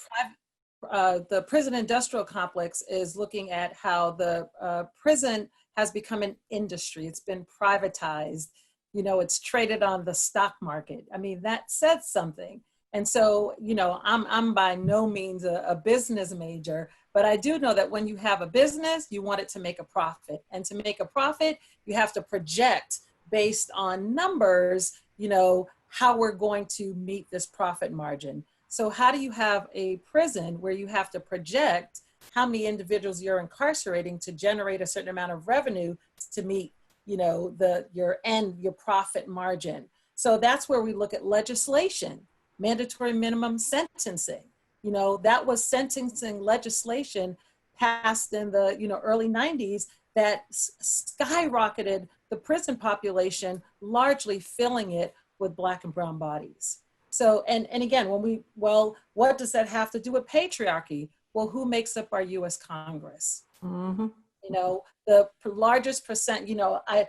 the prison industrial complex is looking at how the prison has become an industry. It's been privatized. You know, it's traded on the stock market. I mean, that says something. And so, you know, I'm by no means a business major, but I do know that when you have a business, you want it to make a profit. And to make a profit, you have to project based on numbers, you know, how we're going to meet this profit margin. So how do you have a prison where you have to project how many individuals you're incarcerating to generate a certain amount of revenue to meet, you know, your profit margin? So that's where we look at legislation, mandatory minimum sentencing. You know, that was sentencing legislation passed in the, you know, early 90s that skyrocketed the prison population, largely filling it with Black and brown bodies. So, and again, what does that have to do with patriarchy? Well, who makes up our US Congress? You know, the largest percent, you know, I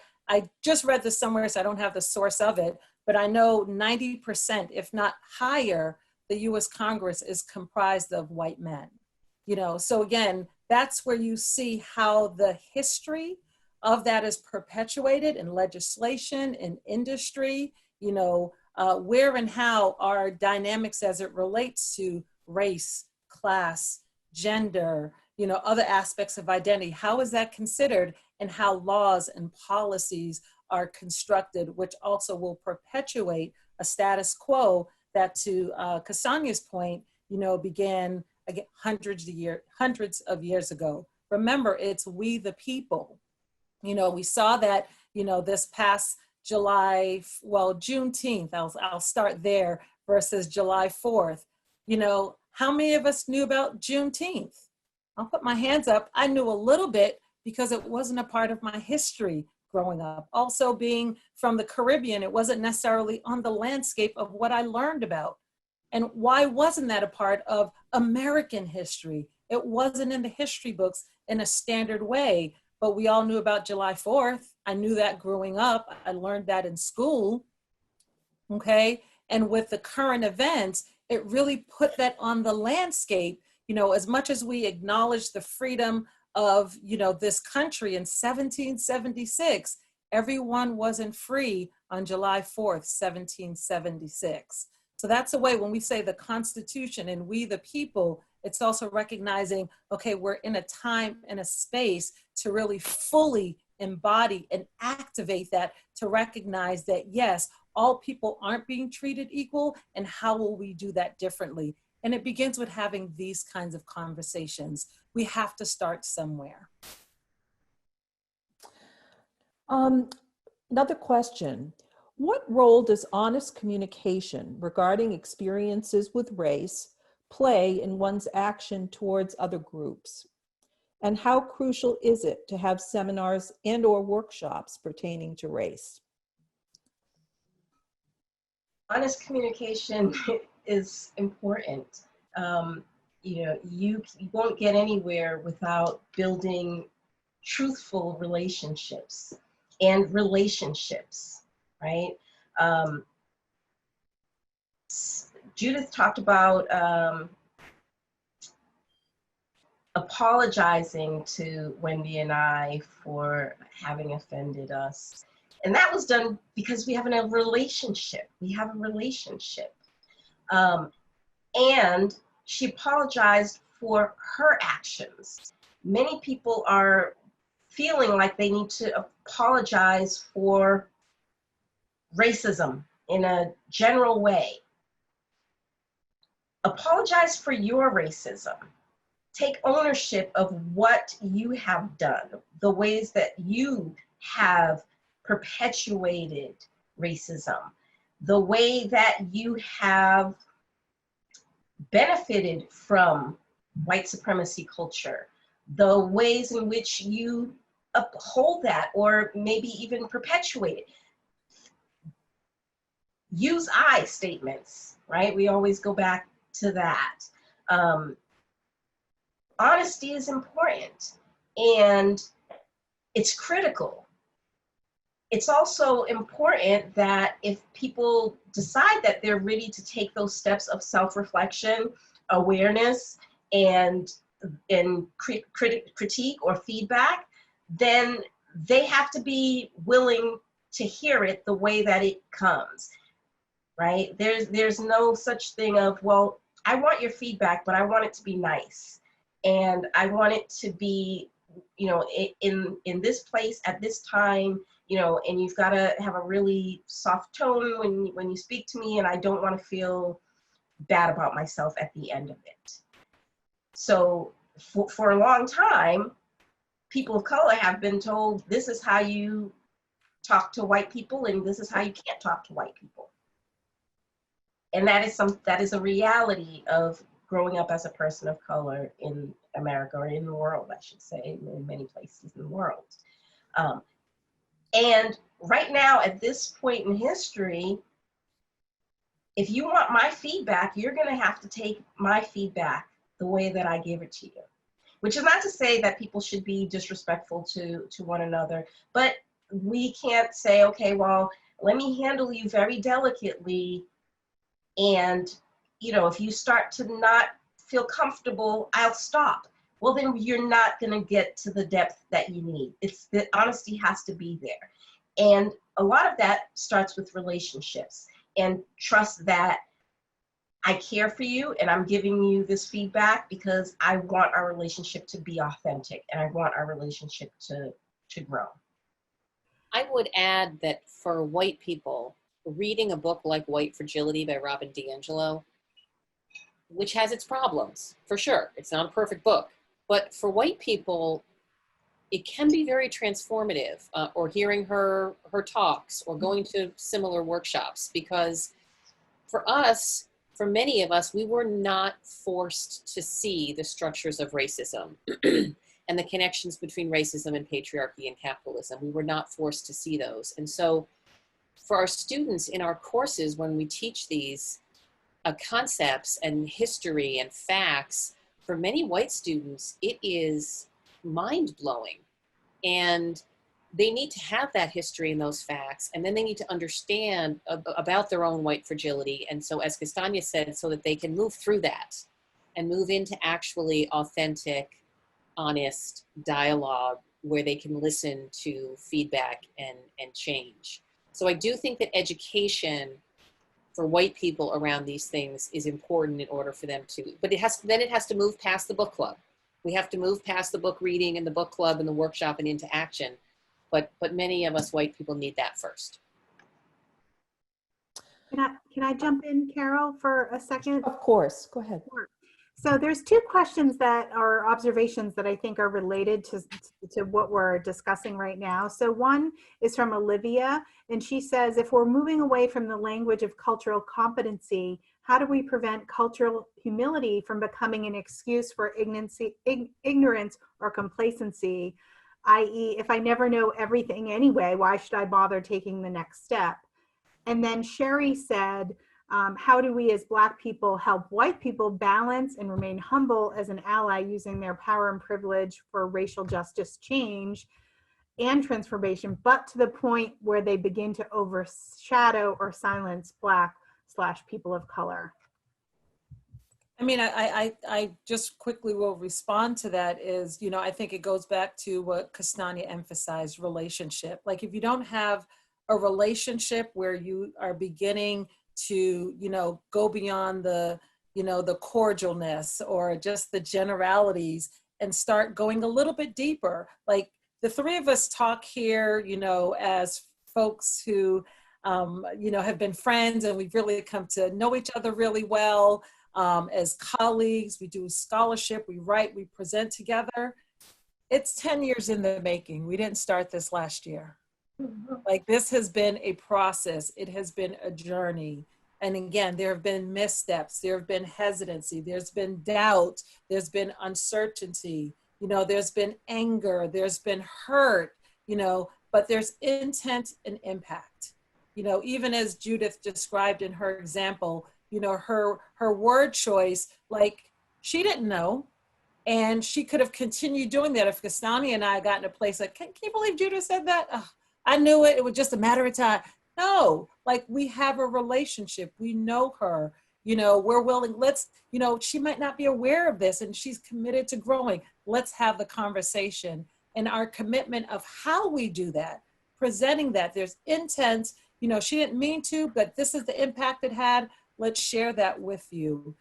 just read this somewhere, so I don't have the source of it, but I know 90%, if not higher, the US Congress is comprised of white men. You know, so again, that's where you see how the history of that is perpetuated in legislation, in industry, you know, where and how are dynamics as it relates to race, class, gender, you know, other aspects of identity. How is that considered, and how laws and policies are constructed, which also will perpetuate a status quo that, to Castagne's point, you know, began again hundreds of years ago. Remember, it's we the people. You know, we saw that, you know, this past Juneteenth, I'll start there, versus July 4th. You know, how many of us knew about Juneteenth? I'll put my hands up. I knew a little bit because it wasn't a part of my history growing up. Also, being from the Caribbean, it wasn't necessarily on the landscape of what I learned about. And why wasn't that a part of American history? It wasn't in the history books in a standard way, but we all knew about July 4th. I knew that growing up. I learned that in school, okay? And with the current events, it really put that on the landscape. You know, as much as we acknowledge the freedom of, you know, this country in 1776, everyone wasn't free on July 4th, 1776. So that's the way when we say the Constitution and we the people, it's also recognizing, okay, we're in a time and a space to really fully embody and activate that, to recognize that, yes, all people aren't being treated equal, and how will we do that differently? And it begins with having these kinds of conversations. We have to start somewhere. Another question. What role does honest communication regarding experiences with race play in one's action towards other groups? And how crucial is it to have seminars and/or workshops pertaining to race? Honest communication is important. You know, you won't get anywhere without building truthful relationships and relationships, right? Judith talked about apologizing to Wendy and I for having offended us. And that was done because we have a relationship. We have a relationship. And she apologized for her actions. Many people are feeling like they need to apologize for racism in a general way. Apologize for your racism. Take ownership of what you have done, the ways that you have perpetuated racism, the way that you have benefited from white supremacy culture, the ways in which you uphold that or maybe even perpetuate it. Use I statements, right? We always go back to that. Honesty is important and it's critical. It's also important that if people decide that they're ready to take those steps of self-reflection, awareness, and critique or feedback, then they have to be willing to hear it the way that it comes, right? There's no such thing of, well, I want your feedback, but I want it to be nice. And I want it to be, you know, in this place at this time, you know, and you've got to have a really soft tone when you speak to me, and I don't want to feel bad about myself at the end of it. So for a long time, people of color have been told, this is how you talk to white people, and this is how you can't talk to white people. And that is a reality of growing up as a person of color in America, or in the world, I should say, in many places in the world. And right now, at this point in history, if you want my feedback, you're going to have to take my feedback the way that I give it to you. Which is not to say that people should be disrespectful to one another, but we can't say, okay, well, let me handle you very delicately, and if you start to not feel comfortable, I'll stop. Well, then you're not going to get to the depth that you need. It's the honesty has to be there. And a lot of that starts with relationships and trust that I care for you and I'm giving you this feedback because I want our relationship to be authentic and I want our relationship to grow. I would add that for white people, reading a book like White Fragility by Robin DiAngelo, which has its problems, for sure. It's not a perfect book. But for white people, it can be very transformative, or hearing her talks or going to similar workshops, because for us, for many of us, we were not forced to see the structures of racism and the connections between racism and patriarchy and capitalism. We were not forced to see those. And so for our students in our courses, when we teach these concepts and history and facts, for many white students, it is mind-blowing. And they need to have that history and those facts, and then they need to understand about their own white fragility. And so, as Castagna said, so that they can move through that and move into actually authentic, honest dialogue where they can listen to feedback and change. So I do think that education for white people around these things is important in order for them to, but it has to move past the book club. We have to move past the book reading and the book club and the workshop and into action. But many of us white people need that first. Can I jump in, Carol, for a second? Of course, go ahead. Sure. So there's two questions that are observations that I think are related to what we're discussing right now. So one is from Olivia, and she says, if we're moving away from the language of cultural competency, how do we prevent cultural humility from becoming an excuse for ignorance or complacency? I.e., if I never know everything anyway, why should I bother taking the next step? And then Sherry said, how do we as Black people help white people balance and remain humble as an ally using their power and privilege for racial justice change and transformation, but to the point where they begin to overshadow or silence Black/people of color? I mean, I just quickly will respond to that is, I think it goes back to what Castagna emphasized, relationship. Like if you don't have a relationship where you are beginning to, go beyond the, the cordialness or just the generalities and start going a little bit deeper. Like the three of us talk here, as folks who, have been friends and we've really come to know each other really well. As colleagues, we do scholarship, we write, we present together. It's 10 years in the making. We didn't start this last year. Like this has been a process. It has been a journey. And again, there have been missteps. There have been hesitancy. There's been doubt. There's been uncertainty. There's been anger. There's been hurt, but there's intent and impact. Even as Judith described in her example, her word choice, like she didn't know. And she could have continued doing that if Castagna and I got in a place like, can you believe Judith said that? Oh, I knew it. It was just a matter of time. No, like we have a relationship. We know her, we're willing. Let's, she might not be aware of this and she's committed to growing. Let's have the conversation and our commitment of how we do that, presenting that there's intent, she didn't mean to, but this is the impact it had. Let's share that with you.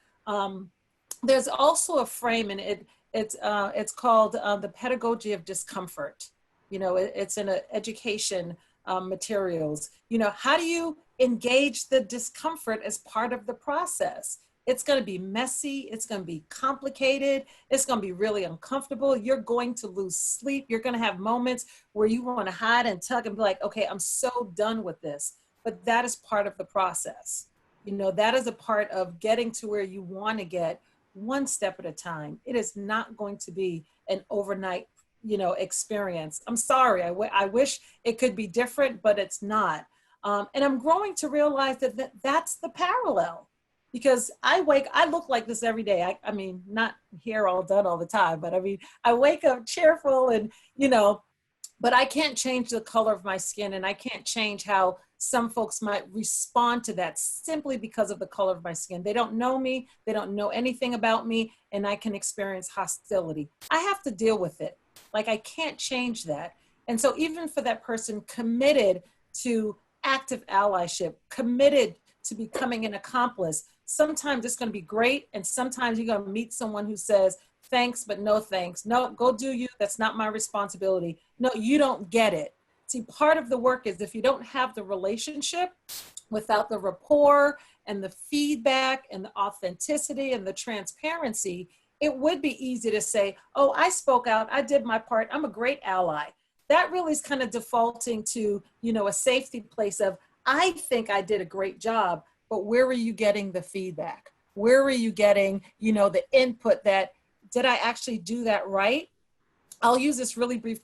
There's also a frame, and it's called the pedagogy of discomfort. It's in education materials. How do you engage the discomfort as part of the process? It's going to be messy. It's going to be complicated. It's going to be really uncomfortable. You're going to lose sleep. You're going to have moments where you want to hide and tug and be like, okay, I'm so done with this. But that is part of the process. That is a part of getting to where you want to get one step at a time. It is not going to be an overnight, experience. I'm sorry. I wish it could be different, but it's not. And I'm growing to realize that that's the parallel, because I look like this every day. I mean, not hair all done all the time, but I mean, I wake up cheerful and, but I can't change the color of my skin and I can't change how some folks might respond to that simply because of the color of my skin. They don't know me, they don't know anything about me, and I can experience hostility. I have to deal with it. Like, I can't change that. And so even for that person committed to active allyship, committed to becoming an accomplice, sometimes it's going to be great, and sometimes you're going to meet someone who says, thanks, but no thanks. No, go do you. That's not my responsibility. No, you don't get it. See, part of the work is if you don't have the relationship, without the rapport and the feedback and the authenticity and the transparency, it would be easy to say, oh, I spoke out, I did my part, I'm a great ally. That really is kind of defaulting to, you know, a safety place of, I think I did a great job, but where were you getting the feedback? Where were you getting, you know, the input that, did I actually do that right? I'll use this really brief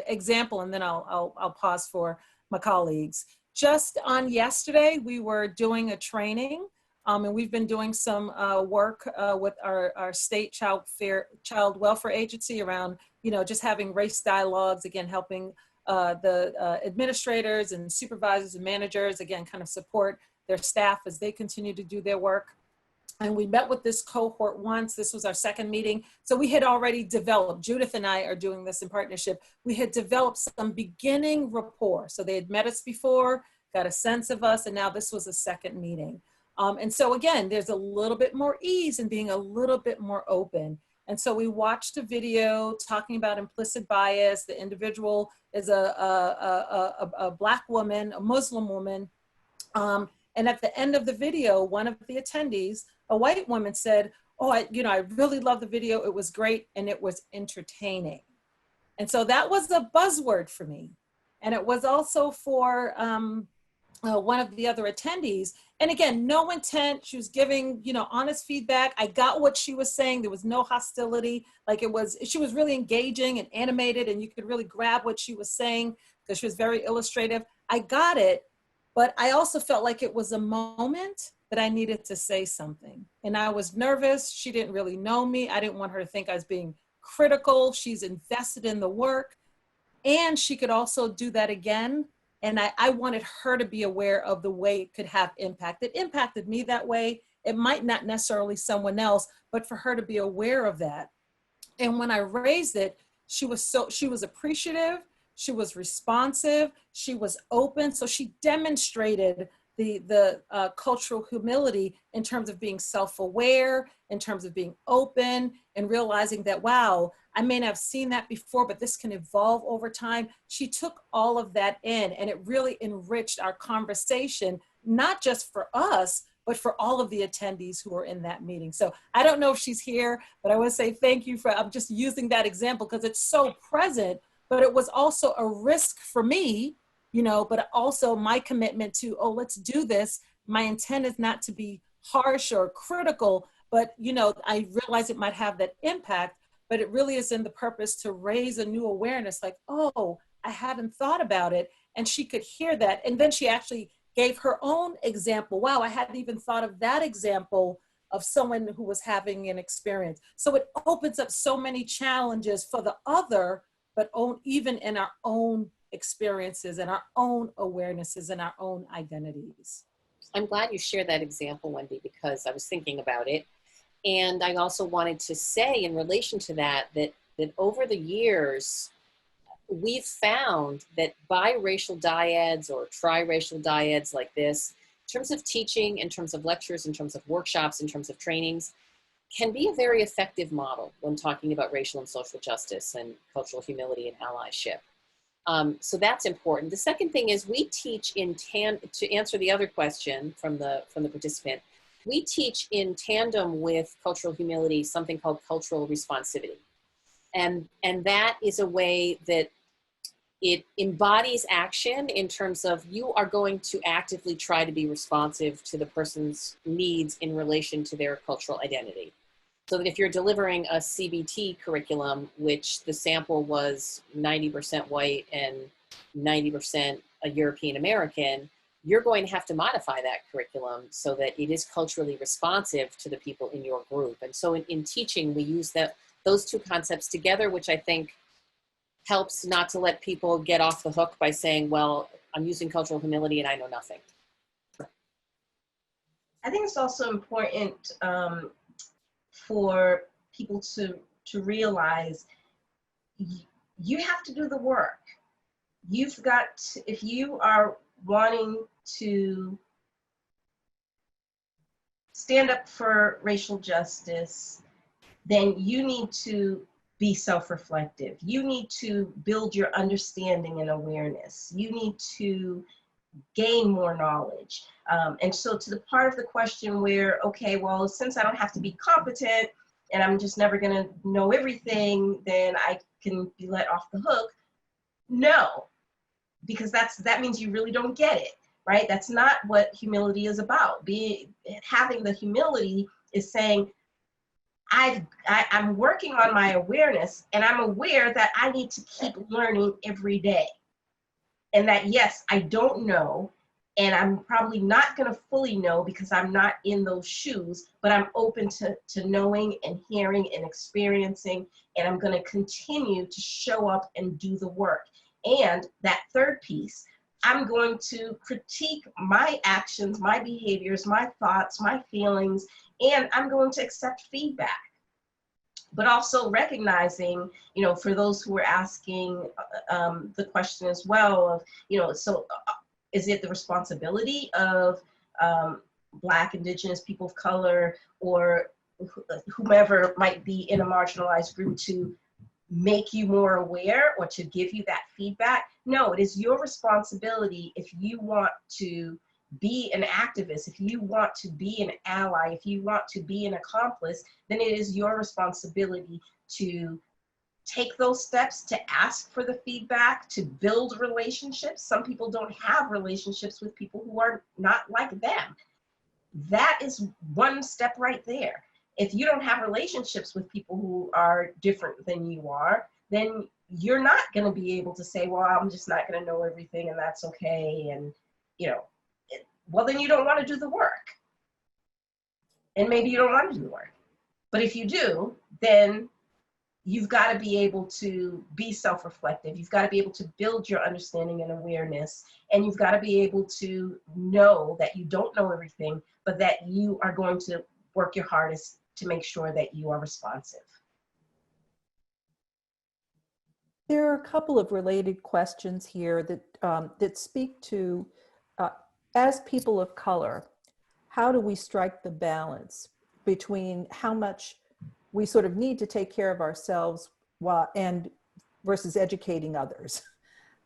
example, and then I'll pause for my colleagues. Just on yesterday, we were doing a training, and we've been doing some work with our state child welfare agency around, you know, just having race dialogues, again, helping the administrators and supervisors and managers, again, kind of support their staff as they continue to do their work. And we met with this cohort once. This was our second meeting. So we had already developed, Judith and I are doing this in partnership. We had developed some beginning rapport. So they had met us before, got a sense of us, and now this was a second meeting. And so again, there's a little bit more ease in being a little bit more open. And so we watched a video talking about implicit bias. The individual is a Black woman, a Muslim woman. And at the end of the video, one of the attendees, a white woman, said, oh, I really love the video. It was great and it was entertaining. And so that was a buzzword for me. And it was also for one of the other attendees. And again, no intent. She was giving, you know, honest feedback. I got what she was saying. There was no hostility. Like, she was really engaging and animated, and you could really grab what she was saying because she was very illustrative. I got it. But I also felt like it was a moment that I needed to say something. And I was nervous. She didn't really know me. I didn't want her to think I was being critical. She's invested in the work. And she could also do that again. And I wanted her to be aware of the way it could have impact. It impacted me that way. It might not necessarily someone else, but for her to be aware of that. And when I raised it, she was appreciative. She was responsive, she was open. So she demonstrated the cultural humility in terms of being self-aware, in terms of being open and realizing that, wow, I may not have seen that before, but this can evolve over time. She took all of that in, and it really enriched our conversation, not just for us, but for all of the attendees who were in that meeting. So I don't know if she's here, but I want to say thank you I'm just using that example because it's so present. But it was also a risk for me, you know, but also my commitment to, oh, let's do this. My intent is not to be harsh or critical, but, you know, I realize it might have that impact, but it really is in the purpose to raise a new awareness, like, oh, I hadn't thought about it. And she could hear that. And then she actually gave her own example. Wow, I hadn't even thought of that example of someone who was having an experience. So it opens up so many challenges for the other, but even in our own experiences and our own awarenesses and our own identities. I'm glad you shared that example, Wendy, because I was thinking about it. And I also wanted to say in relation to that over the years, we've found that biracial dyads or triracial dyads like this, in terms of teaching, in terms of lectures, in terms of workshops, in terms of trainings, can be a very effective model when talking about racial and social justice and cultural humility and allyship. So that's important. The second thing is we teach to answer the other question from the participant, we teach in tandem with cultural humility something called cultural responsivity. And that is a way that it embodies action in terms of you are going to actively try to be responsive to the person's needs in relation to their cultural identity. So that if you're delivering a CBT curriculum, which the sample was 90% white and 90% a European American, you're going to have to modify that curriculum so that it is culturally responsive to the people in your group. And so in teaching, we use those two concepts together, which I think helps not to let people get off the hook by saying, well, I'm using cultural humility and I know nothing. I think it's also important for people to realize you have to do the work. You've got to, if you are wanting to stand up for racial justice, then you need to be self-reflective. You need to build your understanding and awareness. You need to gain more knowledge. And so to the part of the question where, okay, well, since I don't have to be competent and I'm just never gonna know everything, then I can be let off the hook. No, because that means you really don't get it, right? That's not what humility is about. Having the humility is saying, I'm working on my awareness, and I'm aware that I need to keep learning every day. And that, yes, I don't know, and I'm probably not going to fully know because I'm not in those shoes, but I'm open to knowing and hearing and experiencing, and I'm going to continue to show up and do the work. And that third piece, I'm going to critique my actions, my behaviors, my thoughts, my feelings, and I'm going to accept feedback. But also recognizing, you know, for those who are asking the question as well of, you know, so is it the responsibility of Black, Indigenous, people of color, or whomever might be in a marginalized group to make you more aware or to give you that feedback? No, it is your responsibility if you want to be an activist, if you want to be an ally, if you want to be an accomplice, then it is your responsibility to take those steps, to ask for the feedback, to build relationships. Some people don't have relationships with people who are not like them. That is one step right there. If you don't have relationships with people who are different than you are, then you're not going to be able to say, well, I'm just not going to know everything and that's okay. And, you know, well, then you don't want to do the work. And maybe you don't want to do the work. But if you do, then you've got to be able to be self-reflective. You've got to be able to build your understanding and awareness. And you've got to be able to know that you don't know everything, but that you are going to work your hardest to make sure that you are responsive. There are a couple of related questions here that speak to, as people of color, how do we strike the balance between how much we sort of need to take care of ourselves and versus educating others?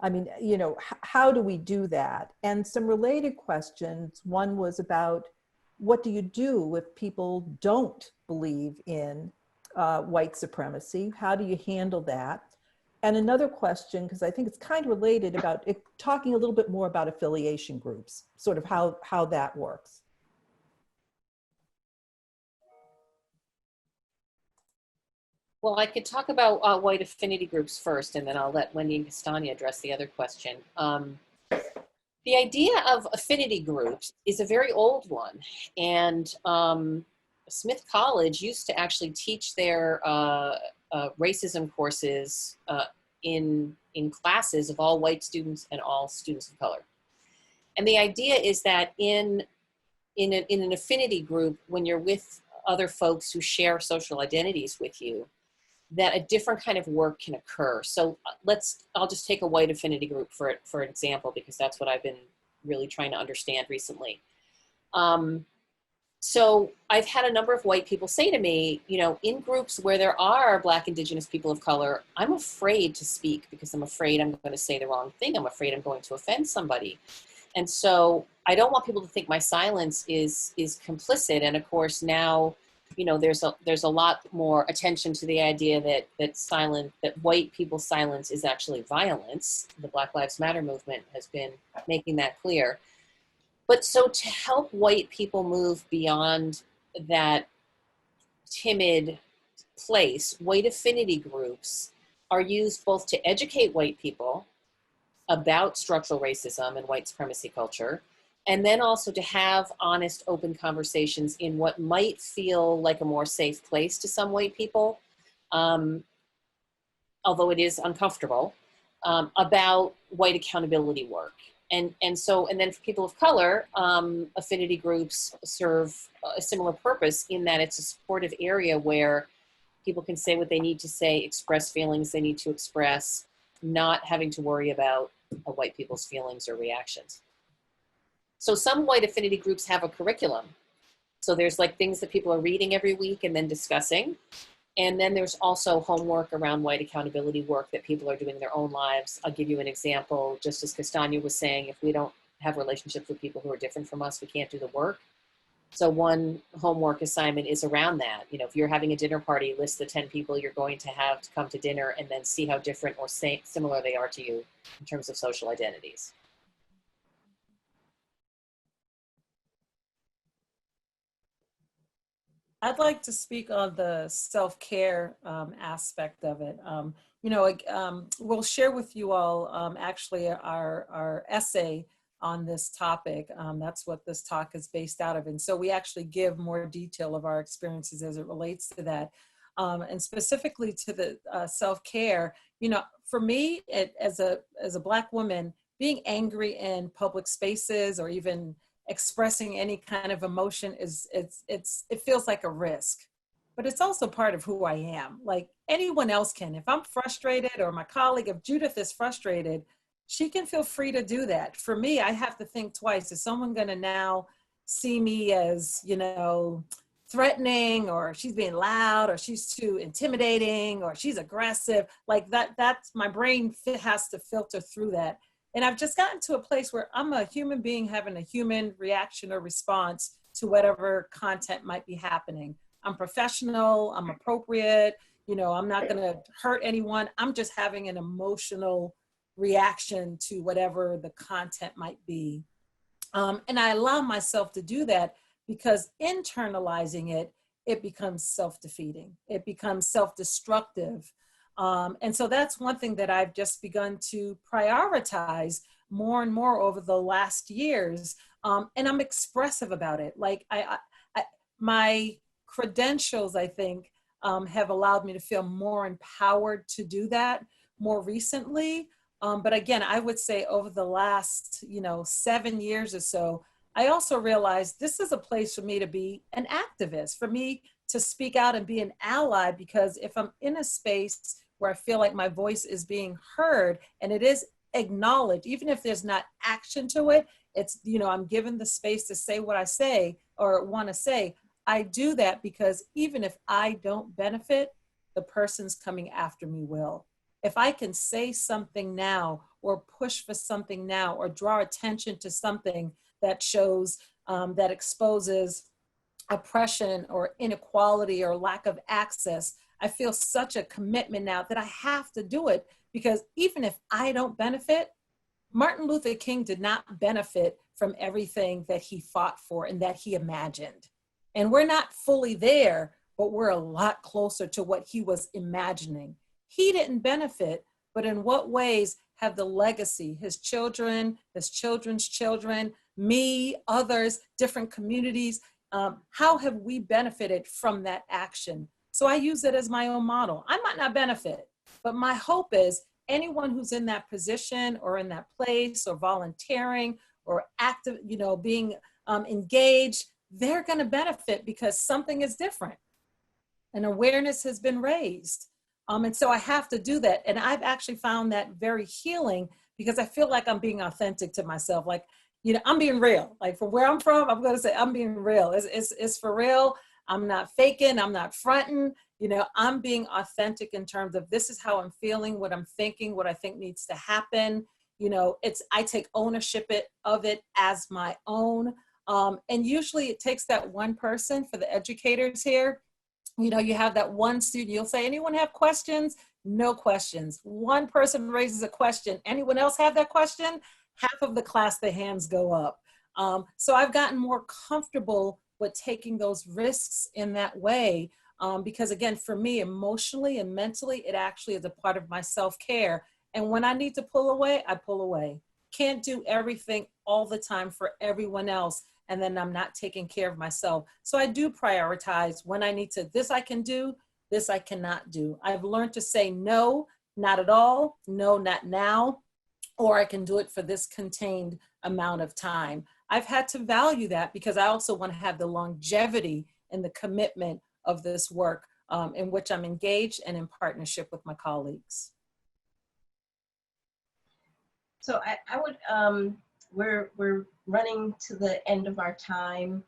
I mean, you know, how do we do that? And some related questions. One was about, what do you do if people don't believe in white supremacy? How do you handle that? And another question, because I think it's kind of related, about talking a little bit more about affiliation groups, sort of how that works. Well, I could talk about white affinity groups first, and then I'll let Wendy and Castagna address the other question. The idea of affinity groups is a very old one, and Smith College used to actually teach their racism courses in classes of all white students and all students of color. And the idea is that in an affinity group, when you're with other folks who share social identities with you, that a different kind of work can occur. So I'll just take a white affinity group for example, because that's what I've been really trying to understand recently. So I've had a number of white people say to me, you know, in groups where there are Black, Indigenous, people of color, I'm afraid to speak because I'm afraid I'm going to say the wrong thing. I'm afraid I'm going to offend somebody. And so I don't want people to think my silence is complicit. And of course now, you know, there's a lot more attention to the idea that white people's silence is actually violence. The Black Lives Matter movement has been making that clear. But so to help white people move beyond that timid place, white affinity groups are used both to educate white people about structural racism and white supremacy culture, and then also to have honest, open conversations in what might feel like a more safe place to some white people, although it is uncomfortable, about white accountability work. And then for people of color, affinity groups serve a similar purpose in that it's a supportive area where people can say what they need to say, express feelings they need to express, not having to worry about white people's feelings or reactions. So some white affinity groups have a curriculum. So there's like things that people are reading every week and then discussing. And then there's also homework around white accountability work that people are doing in their own lives. I'll give you an example. Just as Castagna was saying, if we don't have relationships with people who are different from us, we can't do the work. So one homework assignment is around that. You know, if you're having a dinner party, list the 10 people you're going to have to come to dinner and then see how different or similar they are to you in terms of social identities. I'd like to speak on the self-care aspect of it. You know, we'll share with you all actually our essay on this topic. That's what this talk is based out of. And so we actually give more detail of our experiences as it relates to that. And specifically to the self-care, you know, for me, as a Black woman, being angry in public spaces or even expressing any kind of emotion it feels like a risk, but it's also part of who I am. Like anyone else can. If I'm frustrated, or my colleague, if Judith is frustrated, she can feel free to do that. For me, I have to think twice. Is someone going to now see me as, you know, threatening, or she's being loud, or she's too intimidating, or she's aggressive? Like that's my brain has to filter through that. And I've just gotten to a place where I'm a human being having a human reaction or response to whatever content might be happening. I'm professional, I'm appropriate, you know, I'm not gonna hurt anyone. I'm just having an emotional reaction to whatever the content might be. And I allow myself to do that because internalizing it becomes self-defeating. It becomes self-destructive. And so that's one thing that I've just begun to prioritize more and more over the last years. And I'm expressive about it. Like my credentials, I think, have allowed me to feel more empowered to do that more recently. But again, I would say over the last, 7 years or so, I also realized this is a place for me to be an activist, for me to speak out and be an ally, because if I'm in a space where I feel like my voice is being heard and it is acknowledged, even if there's not action to it, it's, I'm given the space to say what I say or want to say. I do that because even if I don't benefit, the person's coming after me will. If I can say something now or push for something now or draw attention to something that shows, that exposes oppression or inequality or lack of access, I feel such a commitment now that I have to do it, because even if I don't benefit, Martin Luther King did not benefit from everything that he fought for and that he imagined. And we're not fully there, but we're a lot closer to what he was imagining. He didn't benefit, but in what ways have the legacy, his children, his children's children, me, others, different communities, how have we benefited from that action? So I use it as my own model. I might not benefit, but my hope is anyone who's in that position or in that place or volunteering or active, being engaged, they're going to benefit because something is different and awareness has been raised. And so I have to do that. And I've actually found that very healing, because I feel like I'm being authentic to myself. Like, I'm being real. Like from where I'm from, I'm going to say I'm being real. It's for real. I'm not faking, I'm not fronting, I'm being authentic in terms of this is how I'm feeling, what I'm thinking, what I think needs to happen. I take ownership of it as my own. And usually it takes that one person. For the educators here, you have that one student, you'll say, anyone have questions? No questions. One person raises a question. Anyone else have that question? Half of the class, the hands go up. So I've gotten more comfortable with taking those risks in that way. Because again, for me, emotionally and mentally, it actually is a part of my self-care. And when I need to pull away, I pull away. Can't do everything all the time for everyone else, and then I'm not taking care of myself. So I do prioritize when I need to, this I can do, this I cannot do. I've learned to say no, not at all, no, not now. or I can do it for this contained amount of time. I've had to value that because I also want to have the longevity and the commitment of this work in which I'm engaged and in partnership with my colleagues. So I would, we're running to the end of our time,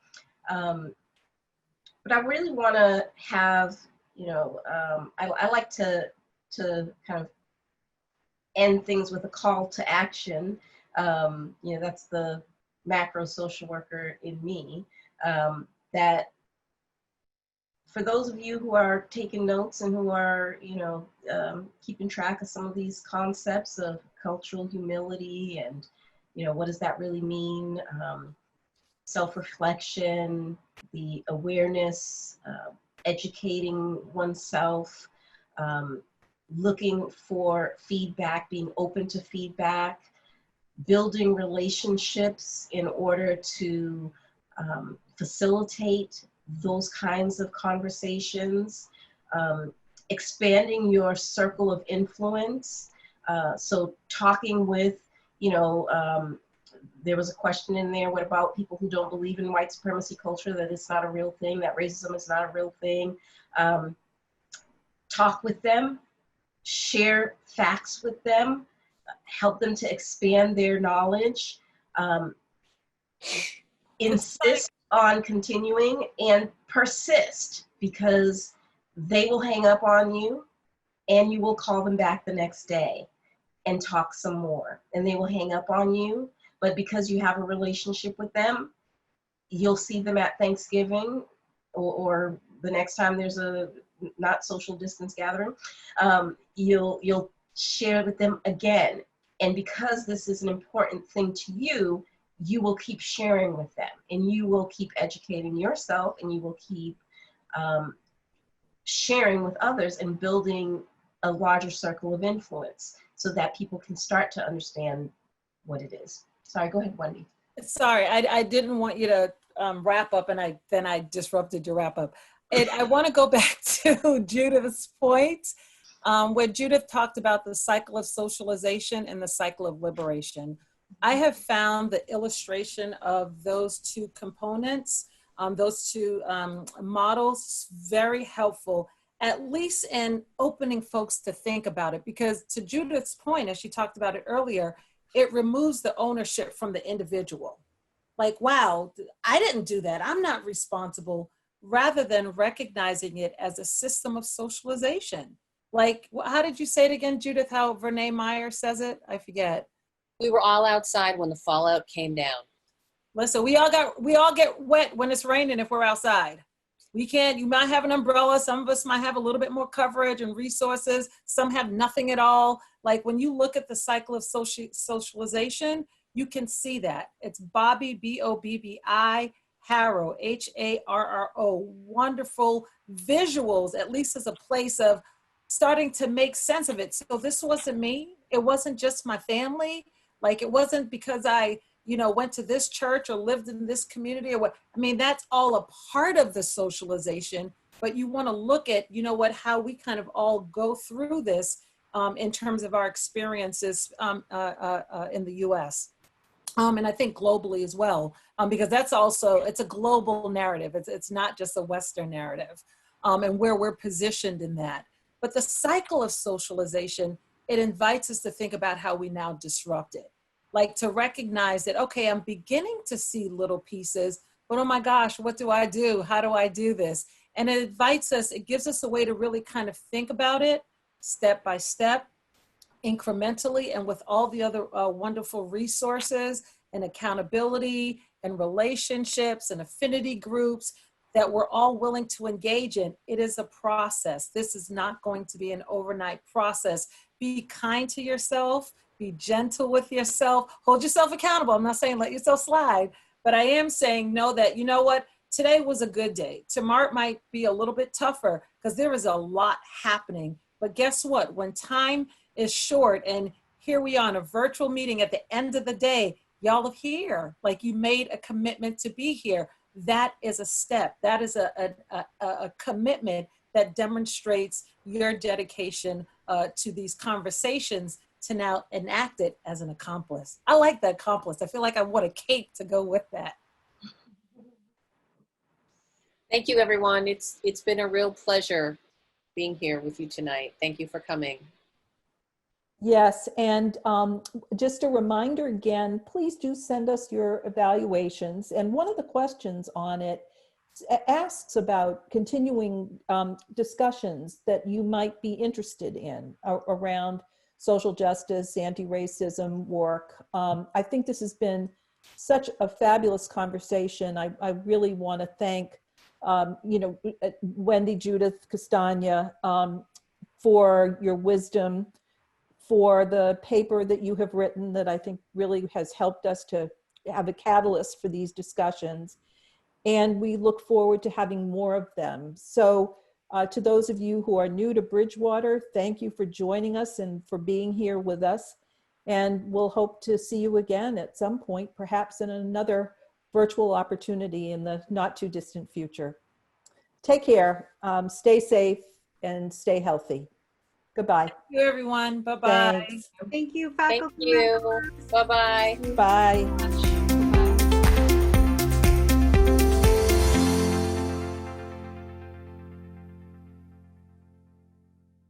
but I really want to have, you know, I like to kind of end things with a call to action. You know, that's the macro social worker in me, that for those of you who are taking notes and who are, you know, keeping track of some of these concepts of cultural humility and, you know, what does that really mean? Self-reflection, the awareness, educating oneself, looking for feedback, being open to feedback, building relationships in order to facilitate those kinds of conversations, expanding your circle of influence. So talking with, you know, there was a question in there, what about people who don't believe in white supremacy culture, that it's not a real thing, that racism is not a real thing. Talk with them, share facts with them, help them to expand their knowledge, insist on continuing and persist, because they will hang up on you and you will call them back the next day and talk some more, and they will hang up on you, but because you have a relationship with them, you'll see them at Thanksgiving or the next time there's a not social distance gathering, you'll share with them again. And because this is an important thing to you, you will keep sharing with them, and you will keep educating yourself, and you will keep sharing with others and building a larger circle of influence so that people can start to understand what it is. Sorry, go ahead, Wendy. Sorry, I didn't want you to wrap up, and then I disrupted your wrap up. I want to go back to Judith's point, where Judith talked about the cycle of socialization and the cycle of liberation. I have found the illustration of those two components, those two models, very helpful, at least in opening folks to think about it. Because to Judith's point, as she talked about it earlier, it removes the ownership from the individual. Like, wow, I didn't do that, I'm not responsible, rather than recognizing it as a system of socialization. Like, how did you say it again, Judith, how Vernee Meyer says it? I forget. We were all outside when the fallout came down. Listen, we all get wet when it's raining if we're outside. You might have an umbrella. Some of us might have a little bit more coverage and resources. Some have nothing at all. Like, when you look at the cycle of socialization, you can see that. It's Bobby, B-O-B-B-I, Harrow, H-A-R-R-O. Wonderful visuals, at least as a place of starting to make sense of it. So this wasn't me. It wasn't just my family. Like, it wasn't because I, you know, went to this church or lived in this community or what. I mean, that's all a part of the socialization, but you want to look at, you know what, how we kind of all go through this in terms of our experiences in the US. And I think globally as well, because that's also, it's a global narrative. It's not just a Western narrative, and where we're positioned in that. But the cycle of socialization, it invites us to think about how we now disrupt it. Like, to recognize that, okay, I'm beginning to see little pieces, but oh my gosh, what do I do? How do I do this? And it invites us, it gives us a way to really kind of think about it step by step, incrementally, and with all the other wonderful resources and accountability and relationships and affinity groups that we're all willing to engage in. It is a process. This is not going to be an overnight process. Be kind to yourself, be gentle with yourself, hold yourself accountable. I'm not saying let yourself slide, but I am saying know that, you know what, today was a good day. Tomorrow might be a little bit tougher because there is a lot happening. But guess what? When time is short, and here we are in a virtual meeting at the end of the day, y'all are here. Like, you made a commitment to be here. That is a step. That is a commitment that demonstrates your dedication to these conversations to now enact it as an accomplice. I like the accomplice. I feel like I want a cape to go with that. Thank you, everyone. It's been a real pleasure being here with you tonight. Thank you for coming. Yes, and just a reminder again, please do send us your evaluations. And one of the questions on it asks about continuing discussions that you might be interested in around social justice, anti-racism work. I think this has been such a fabulous conversation. I really want to thank Wendy, Judith, Castagna, for your wisdom, for the paper that you have written that I think really has helped us to have a catalyst for these discussions. And we look forward to having more of them. So to those of you who are new to Bridgewater, thank you for joining us and for being here with us. And we'll hope to see you again at some point, perhaps in another virtual opportunity in the not too distant future. Take care, stay safe, and stay healthy. Goodbye. Thank you, everyone. Bye-bye. Thanks. Thank you, Thank faculty you. members. Bye-bye. Bye.